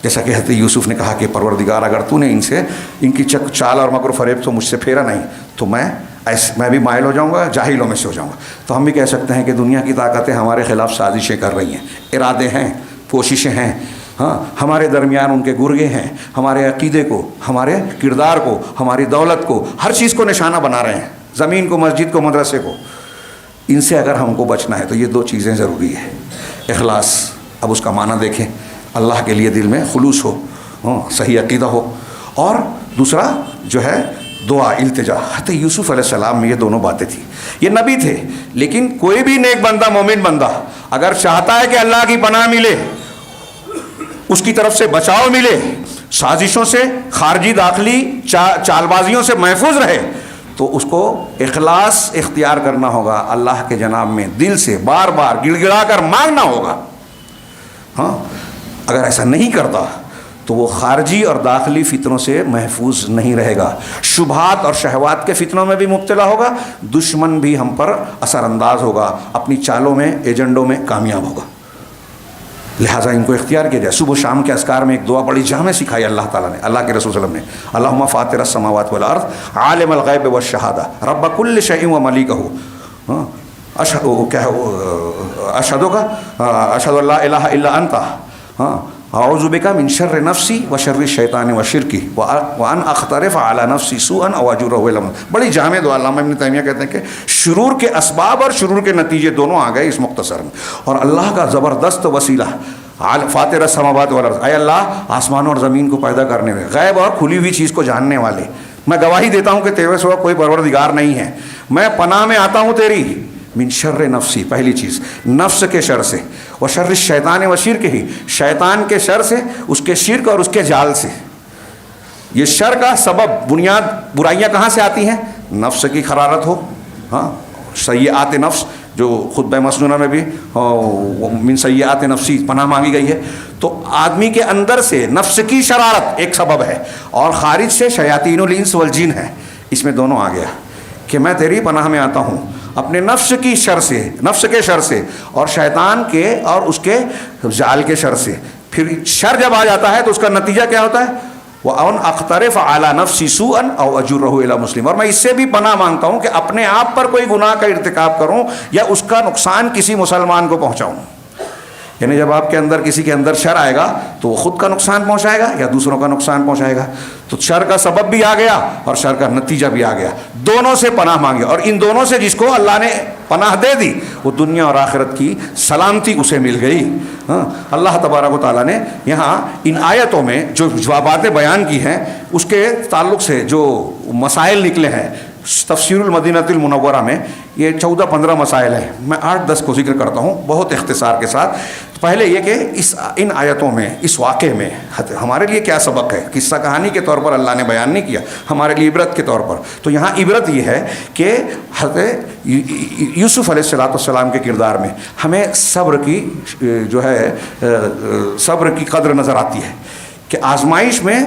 A: جیسا کہ حضرت یوسف نے کہا کہ پروردگار اگر تو نے ان کی چال اور مکر و فریب تو مجھ سے پھیرا نہیں، تو میں بھی مائل ہو جاؤں گا، جاہلوں میں سے ہو جاؤں گا. تو ہم بھی کہہ سکتے ہیں کہ دنیا کی طاقتیں ہمارے خلاف سازشیں کر رہی ہیں، ارادے ہیں، کوششیں ہیں، ہاں ہمارے درمیان ان کے گرگے ہیں، ہمارے عقیدے کو، ہمارے کردار کو، ہماری دولت کو، ہر چیز کو نشانہ بنا رہے ہیں، زمین کو، مسجد کو، مدرسے کو۔ ان سے اگر ہم کو بچنا ہے تو یہ 2 چیزیں ضروری ہے۔ اخلاص، اب اس کا معنی دیکھیں، اللہ کے لیے دل میں خلوص ہو، صحیح عقیدہ ہو، اور دوسرا جو ہے دعا، التجا۔ حضرت یوسف علیہ السلام میں یہ دونوں باتیں تھیں۔ یہ نبی تھے، لیکن کوئی بھی نیک بندہ، مومن بندہ اگر چاہتا ہے کہ اللہ کی پناہ ملے، اس کی طرف سے بچاؤ ملے، سازشوں سے، خارجی داخلی چال بازیوں سے محفوظ رہے، تو اس کو اخلاص اختیار کرنا ہوگا، اللہ کے جناب میں دل سے بار بار گڑ گڑا کر مانگنا ہوگا۔ ہاں اگر ایسا نہیں کرتا تو وہ خارجی اور داخلی فتنوں سے محفوظ نہیں رہے گا، شبہات اور شہوات کے فتنوں میں بھی مبتلا ہوگا، دشمن بھی ہم پر اثر انداز ہوگا، اپنی چالوں میں، ایجنڈوں میں کامیاب ہوگا۔ لہٰذا ان کو اختیار کیا جائے۔ صبح و شام کے اذکار میں ایک دعا بڑی جامع سکھائی اللہ تعالیٰ نے، اللہ کے رسول صلی اللہ علیہ وسلم نے، اللہم فاطر السماوات والارض عالم الغیب والشہادہ رب کل شیء وملیکہ، اشہدو کا اشہد ان لا الہ الا انت اعوذ بک من شر نفسی و شر الشیطان و شرکی وان اقترف علی نفسی سوءا او اجرہ الی۔ بڑی جامع دعا۔ علامہ ابن تیمیہ کہتے ہیں کہ شرور کے اسباب اور شرور کے نتیجے دونوں آ گئے اس مختصر میں، اور اللہ کا زبردست وسیلہ فاطر السماوات والارض، اے اللہ آسمانوں اور زمین کو پیدا کرنے میں، غیب اور کھلی ہوئی چیز کو جاننے والے، میں گواہی دیتا ہوں کہ تیرے سوا کوئی پروردگار نہیں ہے، میں پناہ میں آتا ہوں تیری، من شر نفسی، پہلی چیز نفس کے شر سے، و شر الشیطان و شرک ہی، شیطان کے شر سے، اس کے شرک اور اس کے جال سے۔ یہ شر کا سبب، بنیاد، برائیاں کہاں سے آتی ہیں؟ نفس کی خرارت ہو، ہاں سیئات نفس، جو خطبہ مسنونہ میں بھی من سیئات نفسی پناہ مانگی گئی ہے، تو آدمی کے اندر سے نفس کی شرارت ایک سبب ہے، اور خارج سے شیاطین الانس والجن ہے۔ اس میں دونوں آ گیا کہ میں تیری پناہ میں آتا ہوں اپنے نفس کی شر سے، نفس کے شر سے، اور شیطان کے اور اس کے جال کے شر سے۔ پھر شر جب آ جاتا ہے تو اس کا نتیجہ کیا ہوتا ہے؟ وَأَنْ أَقْتَرِفَ عَلَى نَفْسِي سُوءًا أَوْ أَجُرَّهُ إِلَى مُسْلِمٍ، اور میں اس سے بھی پناہ مانگتا ہوں کہ اپنے آپ پر کوئی گناہ کا ارتکاب کروں یا اس کا نقصان کسی مسلمان کو پہنچاؤں۔ یعنی جب آپ کے اندر کسی کے اندر شر آئے گا تو وہ خود کا نقصان پہنچائے گا یا دوسروں کا نقصان پہنچائے گا، تو شر کا سبب بھی آ گیا اور شر کا نتیجہ بھی آ گیا، دونوں سے پناہ مانگے، اور ان دونوں سے جس کو اللہ نے پناہ دے دی وہ دنیا اور آخرت کی سلامتی اسے مل گئی۔ اللہ تبارک و تعالیٰ نے یہاں ان آیتوں میں جو جوابات بیان کی ہیں اس کے تعلق سے جو مسائل نکلے ہیں، تفسیر المدینۃ المنورہ میں یہ 14-15 مسائل ہیں، میں 8-10 کو ذکر کرتا ہوں بہت اختصار کے ساتھ۔ پہلے یہ کہ ان آیتوں میں، اس واقعے میں ہمارے لیے کیا سبق ہے، قصہ کہانی کے طور پر اللہ نے بیان نہیں کیا، ہمارے لیے عبرت کے طور پر۔ تو یہاں عبرت یہ ہے کہ حضرت یوسف علیہ السلام کے کردار میں ہمیں صبر کی جو ہے صبر کی قدر نظر آتی ہے، کہ آزمائش میں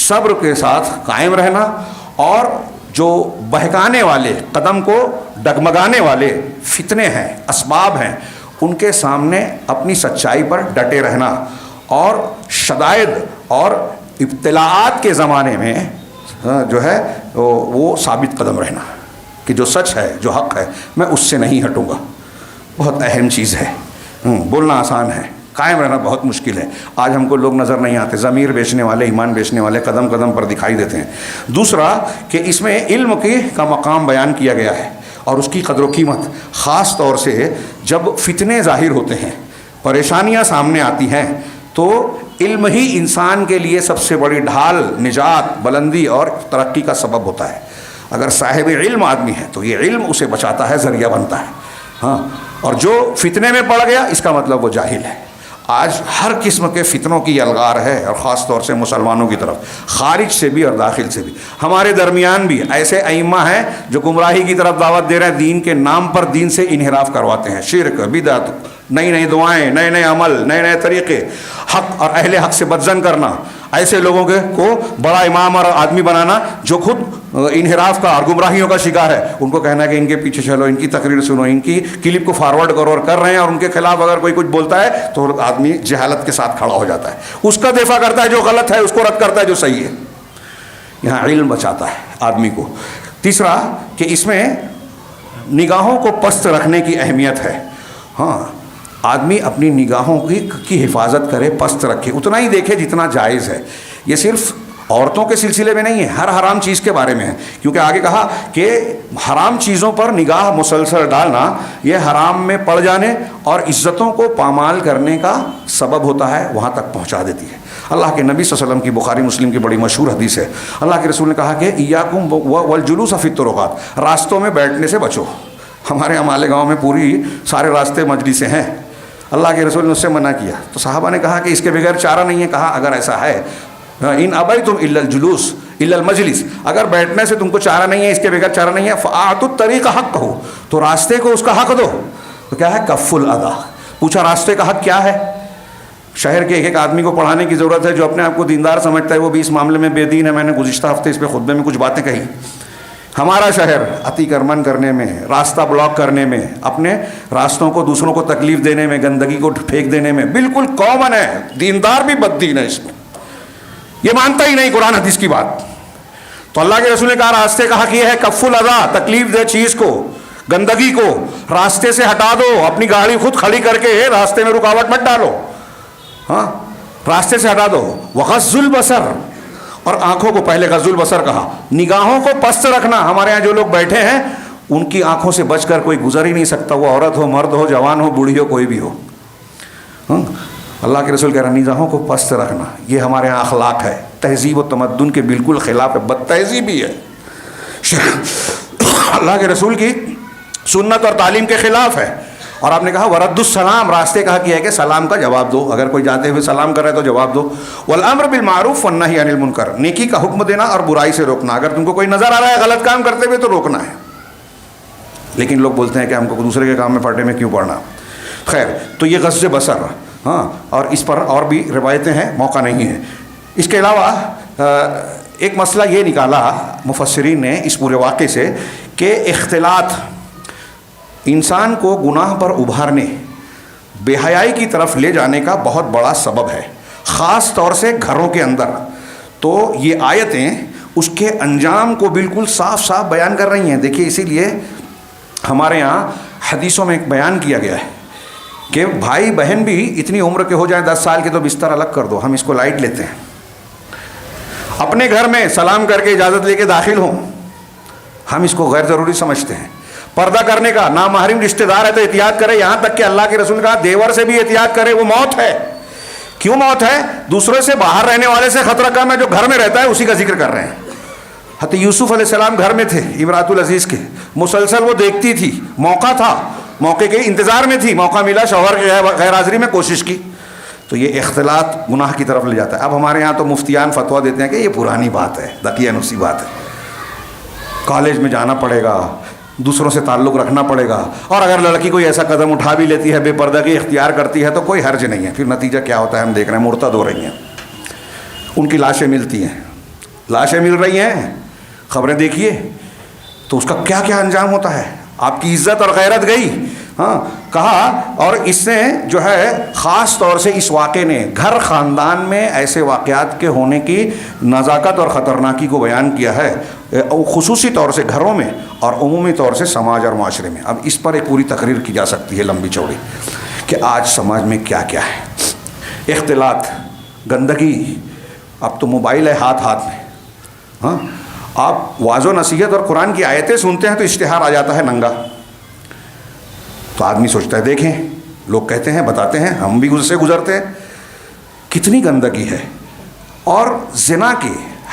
A: صبر کے ساتھ قائم رہنا، اور جو بہکانے والے، قدم کو ڈگمگانے والے فتنے ہیں، اسباب ہیں، ان کے سامنے اپنی سچائی پر ڈٹے رہنا، اور شدائد اور ابتلاعات کے زمانے میں جو ہے وہ ثابت قدم رہنا کہ جو سچ ہے، جو حق ہے، میں اس سے نہیں ہٹوں گا۔ بہت اہم چیز ہے۔ بولنا آسان ہے، قائم رہنا بہت مشکل ہے۔ آج ہم کو لوگ نظر نہیں آتے، ضمیر بیچنے والے، ایمان بیچنے والے قدم قدم پر دکھائی دیتے ہیں۔ دوسرا کہ اس میں علم کا مقام بیان کیا گیا ہے اور اس کی قدر و قیمت، خاص طور سے جب فتنے ظاہر ہوتے ہیں، پریشانیاں سامنے آتی ہیں، تو علم ہی انسان کے لیے سب سے بڑی ڈھال، نجات، بلندی اور ترقی کا سبب ہوتا ہے۔ اگر صاحب علم آدمی ہے تو یہ علم اسے بچاتا ہے، ذریعہ بنتا ہے۔ ہاں، اور جو فتنے میں پڑ گیا اس کا مطلب وہ جاہل ہے۔ آج ہر قسم کے فتنوں کی الغار ہے، اور خاص طور سے مسلمانوں کی طرف، خارج سے بھی اور داخل سے بھی۔ ہمارے درمیان بھی ایسے ائمہ ہیں جو گمراہی کی طرف دعوت دے رہے ہیں، دین کے نام پر دین سے انحراف کرواتے ہیں، شرک، بدعت، نئی نئی دعائیں، نئے نئے عمل، نئے نئے طریقے، حق اور اہل حق سے بدظن کرنا، ایسے لوگوں کو بڑا امام اور آدمی بنانا جو خود انحراف کا اور گمراہیوں کا شکار ہے، ان کو کہنا ہے کہ ان کے پیچھے چلو، ان کی تقریر سنو، ان کی کلپ کو فارورڈ کرو، اور کر رہے ہیں، اور ان کے خلاف اگر کوئی کچھ بولتا ہے تو آدمی جہالت کے ساتھ کھڑا ہو جاتا ہے، اس کا دفاع کرتا ہے جو غلط ہے، اس کو رد کرتا ہے جو صحیح ہے۔ یہاں علم بچاتا ہے آدمی کو۔ تیسرا کہ اس میں نگاہوں کو پست رکھنے کی اہمیت ہے۔ ہاں، آدمی اپنی نگاہوں کی حفاظت کرے، پست رکھے، اتنا ہی دیکھے جتنا جائز ہے. یہ صرف عورتوں کے سلسلے میں نہیں ہے، ہر حرام چیز کے بارے میں ہے. کیونکہ آگے کہا کہ حرام چیزوں پر نگاہ مسلسل ڈالنا یہ حرام میں پڑ جانے اور عزتوں کو پامال کرنے کا سبب ہوتا ہے، وہاں تک پہنچا دیتی ہے. اللہ کے نبی صلی اللہ علیہ وسلم کی بخاری مسلم کی بڑی مشہور حدیث ہے. اللہ کے رسول نے کہا کہ ایاکم والجلوس فی الطرقات، راستوں میں بیٹھنے سے بچو. ہمارے یہاں مالیگاؤں میں پوری سارے راستے مجلسیں ہیں. اللہ کے رسول نے اس سے منع کیا تو صحابہ نے کہا کہ اس کے بغیر چارہ نہیں ہے. کہا اگر ایسا ہے، ان ابیتم الا الجلوس الا المجلس، اگر بیٹھنے سے تم کو چارہ نہیں ہے، اس کے بغیر چارہ نہیں ہے، فاعطوا الطریق حقہ، تو راستے کو اس کا حق دو. تو کیا ہے؟ کف الاذی. پوچھا راستے کا حق کیا ہے؟ شہر کے ایک ایک آدمی کو پڑھانے کی ضرورت ہے جو اپنے آپ کو دیندار سمجھتا ہے، وہ بھی اس معاملے میں بے دین ہے. میں نے گزشتہ ہفتے اس پہ خطبے میں کچھ باتیں کہی. ہمارا شہر اتیکرمن کرنے میں، راستہ بلاک کرنے میں، اپنے راستوں کو دوسروں کو تکلیف دینے میں، گندگی کو پھینک دینے میں بالکل کامن ہے. دیندار بھی بددین ہے اس میں، یہ مانتا ہی نہیں قرآن حدیث کی بات. تو اللہ کے رسول نے کہا راستے کا حق یہ ہے کف الاذی، تکلیف دہ چیز کو، گندگی کو راستے سے ہٹا دو. اپنی گاڑی خود کھڑی کر کے راستے میں رکاوٹ مت ڈالو، ہاں راستے سے ہٹا دو. وغض البصر، اور آنکھوں کو پہلے غض البصر کہا، نگاہوں کو پست رکھنا. ہمارے یہاں جو لوگ بیٹھے ہیں ان کی آنکھوں سے بچ کر کوئی گزر ہی نہیں سکتا، وہ عورت ہو، مرد ہو، جوان ہو، بوڑھی ہو، کوئی بھی ہو. اللہ کے رسول کہہ رہا نگاہوں کو پست رکھنا. یہ ہمارے یہاں اخلاق ہے، تہذیب و تمدن کے بالکل خلاف ہے، بد تہذیبی ہے، اللہ کے رسول کی سنت اور تعلیم کے خلاف ہے. اور آپ نے کہا ورد السلام، راستے کا حق یہ ہے کہ سلام کا جواب دو. اگر کوئی جاتے ہوئے سلام کر رہے تو جواب دو. والامر بالمعروف والنہی عن المنکر، نیکی کا حکم دینا اور برائی سے روکنا. اگر تم کو کوئی نظر آ رہا ہے غلط کام کرتے ہوئے تو روکنا ہے. لیکن لوگ بولتے ہیں کہ ہم کو دوسرے کے کام میں پھٹے میں کیوں پڑنا. خیر، تو یہ غض بصر، ہاں، اور اس پر اور بھی روایتیں ہیں، موقع نہیں ہے. اس کے علاوہ ایک مسئلہ یہ نکالا مفسرین نے اس پورے واقعے سے کہ اختلاط انسان کو گناہ پر ابھارنے، بے حیائی کی طرف لے جانے کا بہت بڑا سبب ہے، خاص طور سے گھروں کے اندر. تو یہ آیتیں اس کے انجام کو بالکل صاف صاف بیان کر رہی ہیں. دیکھیے اسی لیے ہمارے یہاں حدیثوں میں ایک بیان کیا گیا ہے کہ بھائی بہن بھی اتنی عمر کے ہو جائیں 10 سال کے تو بستر الگ کر دو، ہم اس کو لائٹ لیتے ہیں. اپنے گھر میں سلام کر کے اجازت لے کے داخل ہوں، ہم اس کو غیر ضروری سمجھتے ہیں. پردہ کرنے کا، نامحرم رشتہ دار ہے تو احتیاط کرے، یہاں تک کہ اللہ کے رسول نے کہا دیور سے بھی احتیاط کرے، وہ موت ہے. کیوں موت ہے؟ دوسرے سے باہر رہنے والے سے خطرہ کم ہے، جو گھر میں رہتا ہے اسی کا ذکر کر رہے ہیں. حضرت یوسف علیہ السلام گھر میں تھے امراۃ العزیز کے، مسلسل وہ دیکھتی تھی، موقع تھا، موقع کے انتظار میں تھی، موقع ملا شوہر کے غیر حاضری میں کوشش کی. تو یہ اختلاط گناہ کی طرف لے جاتا ہے. اب ہمارے یہاں تو مفتیان فتویٰ دیتے ہیں کہ یہ پرانی بات ہے، دقیانوسی بات ہے، کالج میں جانا پڑے گا، دوسروں سے تعلق رکھنا پڑے گا، اور اگر لڑکی کوئی ایسا قدم اٹھا بھی لیتی ہے، بے پردگی اختیار کرتی ہے تو کوئی حرج نہیں ہے. پھر نتیجہ کیا ہوتا ہے ہم دیکھ رہے ہیں، مرتد ہو رہی ہیں، ان کی لاشیں ملتی ہیں، لاشیں مل رہی ہیں، خبریں دیکھیے تو اس کا کیا کیا انجام ہوتا ہے. آپ کی عزت اور غیرت گئی. ہاں کہا، اور اس نے جو ہے خاص طور سے اس واقعے نے گھر خاندان میں ایسے واقعات کے ہونے کی نزاکت اور خطرناکی کو بیان کیا ہے، خصوصی طور سے گھروں میں اور عمومی طور سے سماج اور معاشرے میں. اب اس پر ایک پوری تقریر کی جا سکتی ہے لمبی چوڑی کہ آج سماج میں کیا کیا ہے. اختلاط، گندگی، اب تو موبائل ہے ہاتھ ہاتھ میں. ہاں آپ واضح و نصیحت اور قرآن کی آیتیں سنتے ہیں تو اشتہار آ جاتا ہے ننگا. تو آدمی سوچتا ہے دیکھیں لوگ کہتے ہیں، بتاتے ہیں، ہم بھی اس سے گزرتے ہیں. کتنی گندگی ہے. اور زنا کے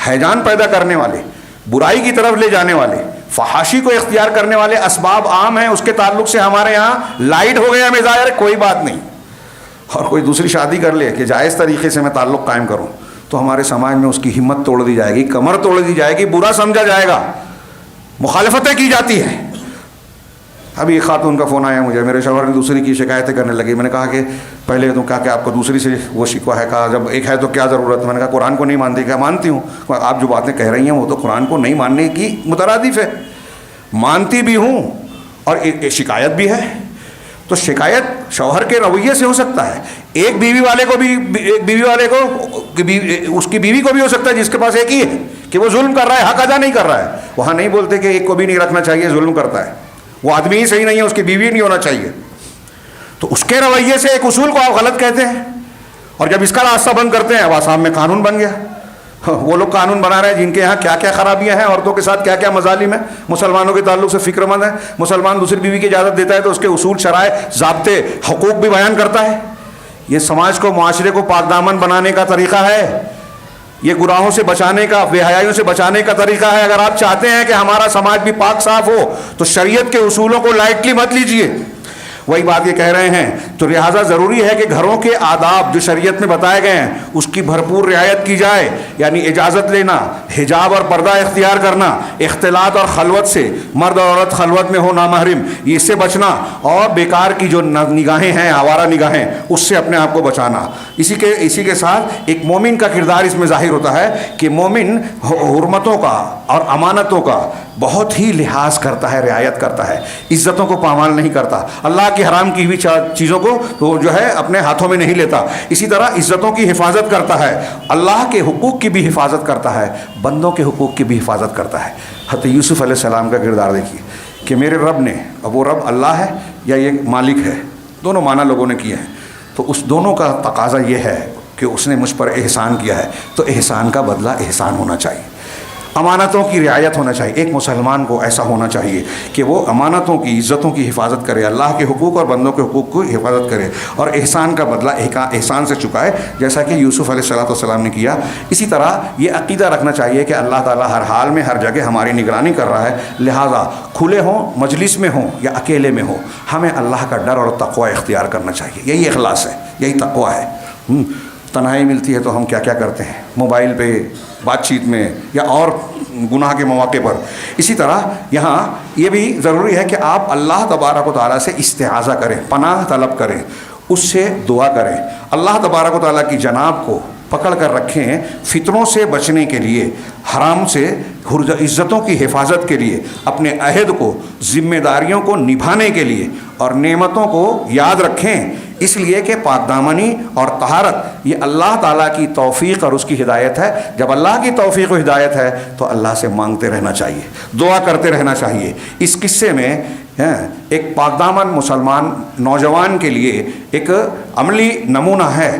A: ہیجان پیدا کرنے والے، برائی کی طرف لے جانے والے، فحاشی کو اختیار کرنے والے اسباب عام ہیں. اس کے تعلق سے ہمارے یہاں لائٹ ہو گیا مزاج، کوئی بات نہیں. اور کوئی دوسری شادی کر لے کہ جائز طریقے سے میں تعلق قائم کروں تو ہمارے سماج میں اس کی ہمت توڑ دی جائے گی، کمر توڑ دی جائے گی، برا سمجھا جائے گا، مخالفتیں کی جاتی ہیں. ابھی ایک خاتون کا فون آیا مجھے، میرے شوہر نے دوسری کی شکایتیں کرنے لگی. میں نے کہا کہ پہلے تو کہا کہ آپ کو دوسری سے وہ شکوہ ہے. کہا جب ایک ہے تو کیا ضرورت ہے. میں نے کہا قرآن کو نہیں مانتی. کیا مانتی ہوں. آپ جو باتیں کہہ رہی ہیں وہ تو قرآن کو نہیں ماننے کی مترادف ہے. مانتی بھی ہوں اور شکایت بھی ہے. تو شکایت شوہر کے رویے سے ہو سکتا ہے. ایک بیوی والے کو بھی، ایک بیوی والے کو اس کی بیوی کو بھی ہو سکتا ہے جس کے پاس ایک ہی ہے کہ وہ ظلم کر رہا ہے، حق ادا نہیں کر رہا ہے. وہاں نہیں بولتے کہ ایک کو بھی نہیں رکھنا چاہیے، ظلم کرتا ہے، وہ آدمی ہی صحیح نہیں ہے، اس کی بیوی نہیں ہونا چاہیے. تو اس کے رویے سے ایک اصول کو آپ غلط کہتے ہیں، اور جب اس کا راستہ بند کرتے ہیں اب آسام میں قانون بن گیا. وہ لوگ قانون بنا رہے ہیں جن کے یہاں کیا کیا خرابیاں ہیں، عورتوں کے ساتھ کیا کیا مظالم ہیں، مسلمانوں کے تعلق سے فکر مند ہے. مسلمان دوسری بیوی کی اجازت دیتا ہے تو اس کے اصول، شرائع، ضابطے، حقوق بھی بیان کرتا ہے. یہ سماج کو، معاشرے کو پاک دامن بنانے کا طریقہ ہے، یہ گناہوں سے بچانے کا، بے حیائیوں سے بچانے کا طریقہ ہے. اگر آپ چاہتے ہیں کہ ہمارا سماج بھی پاک صاف ہو تو شریعت کے اصولوں کو لائٹلی مت لیجئے. وہی بات یہ کہہ رہے ہیں. تو لہٰذا ضروری ہے کہ گھروں کے آداب جو شریعت میں بتائے گئے ہیں اس کی بھرپور رعایت کی جائے. یعنی اجازت لینا، حجاب اور پردہ اختیار کرنا، اختلاط اور خلوت سے، مرد اور عورت خلوت میں ہو نامحرم، یہ اس سے بچنا، اور بیکار کی جو نگاہیں ہیں، آوارہ نگاہیں، اس سے اپنے آپ کو بچانا. اسی کے ساتھ ایک مومن کا کردار اس میں ظاہر ہوتا ہے کہ مومن حرمتوں کا اور امانتوں کا بہت ہی لحاظ کرتا ہے، رعایت کرتا ہے، عزتوں کو پامال نہیں کرتا، اللہ کی حرام کی ہوئی چیزوں کو وہ جو ہے اپنے ہاتھوں میں نہیں لیتا. اسی طرح عزتوں کی حفاظت کرتا ہے، اللہ کے حقوق کی بھی حفاظت کرتا ہے، بندوں کے حقوق کی بھی حفاظت کرتا ہے. حضرت یوسف علیہ السلام کا کردار دیکھیے کہ میرے رب نے، اب وہ رب اللہ ہے یا یہ مالک ہے، دونوں معنی لوگوں نے کیے ہیں. تو اس دونوں کا تقاضا یہ ہے کہ اس نے مجھ پر احسان کیا ہے تو احسان کا بدلہ احسان ہونا چاہیے، امانتوں کی رعایت ہونا چاہیے. ایک مسلمان کو ایسا ہونا چاہیے کہ وہ امانتوں کی، عزتوں کی حفاظت کرے، اللہ کے حقوق اور بندوں کے حقوق کو حفاظت کرے، اور احسان کا بدلہ احسان سے چکائے، جیسا کہ یوسف علیہ السلام نے کیا. اسی طرح یہ عقیدہ رکھنا چاہیے کہ اللہ تعالیٰ ہر حال میں، ہر جگہ ہماری نگرانی کر رہا ہے. لہٰذا کھلے ہوں، مجلس میں ہوں یا اکیلے میں ہوں، ہمیں اللہ کا ڈر اور تقوی اختیار کرنا چاہیے. یہی اخلاص ہے، یہی تقوی ہے. تنہائی ملتی ہے تو ہم کیا کیا کرتے ہیں، موبائل پہ، بات چیت میں، یا اور گناہ کے مواقع پر. اسی طرح یہاں یہ بھی ضروری ہے کہ آپ اللہ تبارک و تعالیٰ سے استعاذہ کریں، پناہ طلب کریں، اس سے دعا کریں. اللہ تبارک و تعالیٰ کی جناب کو پکڑ کر رکھیں فتنوں سے بچنے کے لیے، حرام سے، عزتوں کی حفاظت کے لیے، اپنے عہد کو، ذمہ داریوں کو نبھانے کے لیے، اور نعمتوں کو یاد رکھیں. اس لیے کہ پاک دامنی اور طہارت یہ اللہ تعالیٰ کی توفیق اور اس کی ہدایت ہے. جب اللہ کی توفیق و ہدایت ہے تو اللہ سے مانگتے رہنا چاہیے، دعا کرتے رہنا چاہیے. اس قصے میں ایک پاک دامن مسلمان نوجوان کے لیے ایک عملی نمونہ ہے.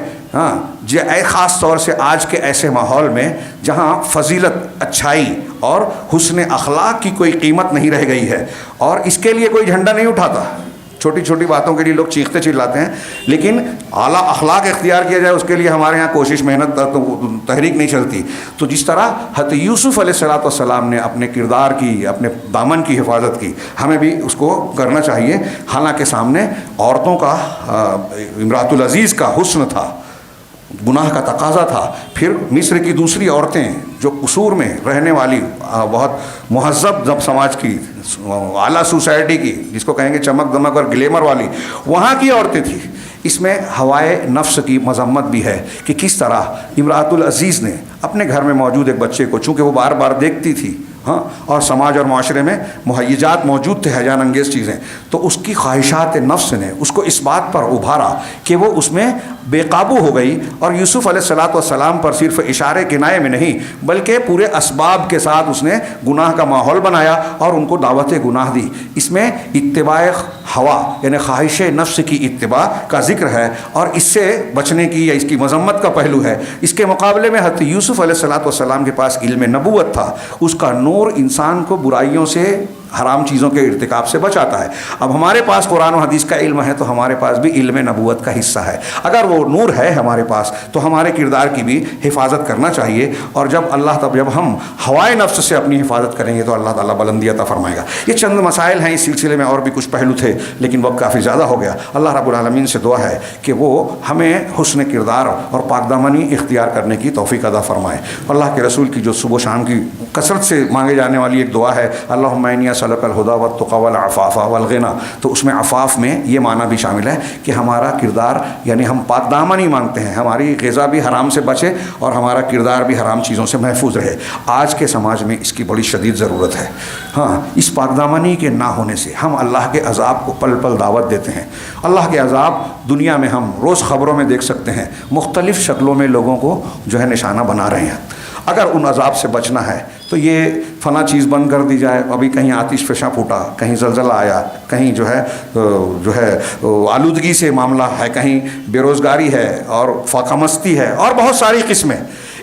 A: خاص طور سے آج کے ایسے ماحول میں جہاں فضیلت، اچھائی اور حسن اخلاق کی کوئی قیمت نہیں رہ گئی ہے، اور اس کے لیے کوئی جھنڈا نہیں اٹھاتا. چھوٹی چھوٹی باتوں کے لیے لوگ چیختے چلاتے ہیں، لیکن اعلیٰ اخلاق اختیار کیا جائے اس کے لیے ہمارے یہاں کوشش، محنت، تحریک نہیں چلتی. تو جس طرح حضرت یوسف علیہ السلام نے اپنے کردار کی، اپنے دامن کی حفاظت کی، ہمیں بھی اس کو کرنا چاہیے. حالانکہ سامنے عورتوں کا، امراۃ العزیز کا حسن تھا، گناہ کا تقاضا تھا. پھر مصر کی دوسری عورتیں جو قصور میں رہنے والی، بہت مہذب سماج کی، اعلیٰ سوسائٹی کی، جس کو کہیں گے چمک دمک اور گلیمر والی، وہاں کی عورتیں تھیں. اس میں ہوائے نفس کی مذمت بھی ہے کہ کس طرح امراۃ العزیز نے اپنے گھر میں موجود ایک بچے کو، چونکہ وہ بار بار دیکھتی تھی، اور سماج اور معاشرے میں مہیجات موجود تھے، ہیجان انگیز چیزیں، تو اس کی خواہشات نفس نے اس کو اس بات پر ابھارا کہ وہ اس میں بے قابو ہو گئی، اور یوسف علیہ السلام پر صرف اشارے کنائے میں نہیں بلکہ پورے اسباب کے ساتھ اس نے گناہ کا ماحول بنایا اور ان کو دعوت گناہ دی. اس میں اتباع ہوا یعنی خواہش نفس کی اتباع کا ذکر ہے، اور اس سے بچنے کی یا اس کی مذمت کا پہلو ہے. اس کے مقابلے میں حضرت یوسف علیہ السلام کے پاس علم نبوت تھا، اس کا نور انسان کو برائیوں سے، حرام چیزوں کے ارتکاب سے بچاتا ہے. اب ہمارے پاس قرآن و حدیث کا علم ہے تو ہمارے پاس بھی علم نبوت کا حصہ ہے. اگر وہ نور ہے ہمارے پاس تو ہمارے کردار کی بھی حفاظت کرنا چاہیے. اور جب ہم ہوائے نفس سے اپنی حفاظت کریں گے تو اللہ تعالیٰ بلندی عطا فرمائے گا. یہ چند مسائل ہیں، اس سلسلے میں اور بھی کچھ پہلو تھے لیکن وقت کافی زیادہ ہو گیا. اللہ رب العالمین سے دعا ہے کہ وہ ہمیں حسن کردار اور پاک دامنی اختیار کرنے کی توفیق عطا فرمائے. اللہ کے رسول کی جو صبح و شام کی کثرت سے مانگے جانے والی ایک دعا ہے، اللہم انی اسألک الہدی والتقی والعفاف والغنی، تو اس میں عفاف میں یہ معنی بھی شامل ہے کہ ہمارا کردار، یعنی ہم پاک دامنی مانگتے ہیں، ہماری غذا بھی حرام سے بچے اور ہمارا کردار بھی حرام چیزوں سے محفوظ رہے. آج کے سماج میں اس کی بڑی شدید ضرورت ہے. اس پاک دامنی کے نہ ہونے سے ہم اللہ کے عذاب کو پل پل دعوت دیتے ہیں. اللہ کے عذاب دنیا میں ہم روز خبروں میں دیکھ سکتے ہیں، مختلف شکلوں میں لوگوں کو جو ہے نشانہ بنا رہے ہیں. اگر ان عذاب سے بچنا ہے تو یہ فلاں چیز بند کر دی جائے، ابھی کہیں آتش فشاں پھوٹا، کہیں زلزلہ آیا، کہیں جو ہے آلودگی سے معاملہ ہے، کہیں بے روزگاری ہے اور فاقہ مستی ہے اور بہت ساری قسمیں،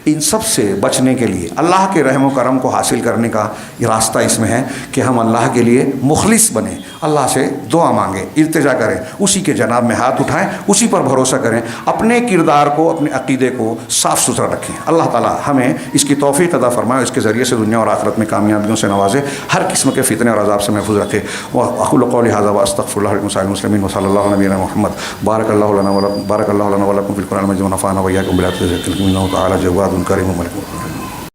A: ان سب سے بچنے کے لیے اللہ کے رحم و کرم کو حاصل کرنے کا یہ راستہ اس میں ہے کہ ہم اللہ کے لیے مخلص بنیں، اللہ سے دعا مانگیں، التجا کریں، اسی کے جناب میں ہاتھ اٹھائیں، اسی پر بھروسہ کریں، اپنے کردار کو، اپنے عقیدے کو صاف ستھرا رکھیں۔ اللہ تعالی ہمیں اس کی توفیق عطا فرمائے، اس کے ذریعے سے دنیا اور آخرت میں کامیابیوں سے نوازے، ہر قسم کے فتنے اور عذاب سے محفوظ رکھے۔ واقول قولی ھذا واستغفر اللہ لکم سائر المسلمین وصلی اللہ علی نبینا محمد۔ بارک اللہ لنا ولکم فی القرآن المجید ونفعنا وإیاکم بالآیات والذکر الحکیم انہ تعالی جواد کریم ملک۔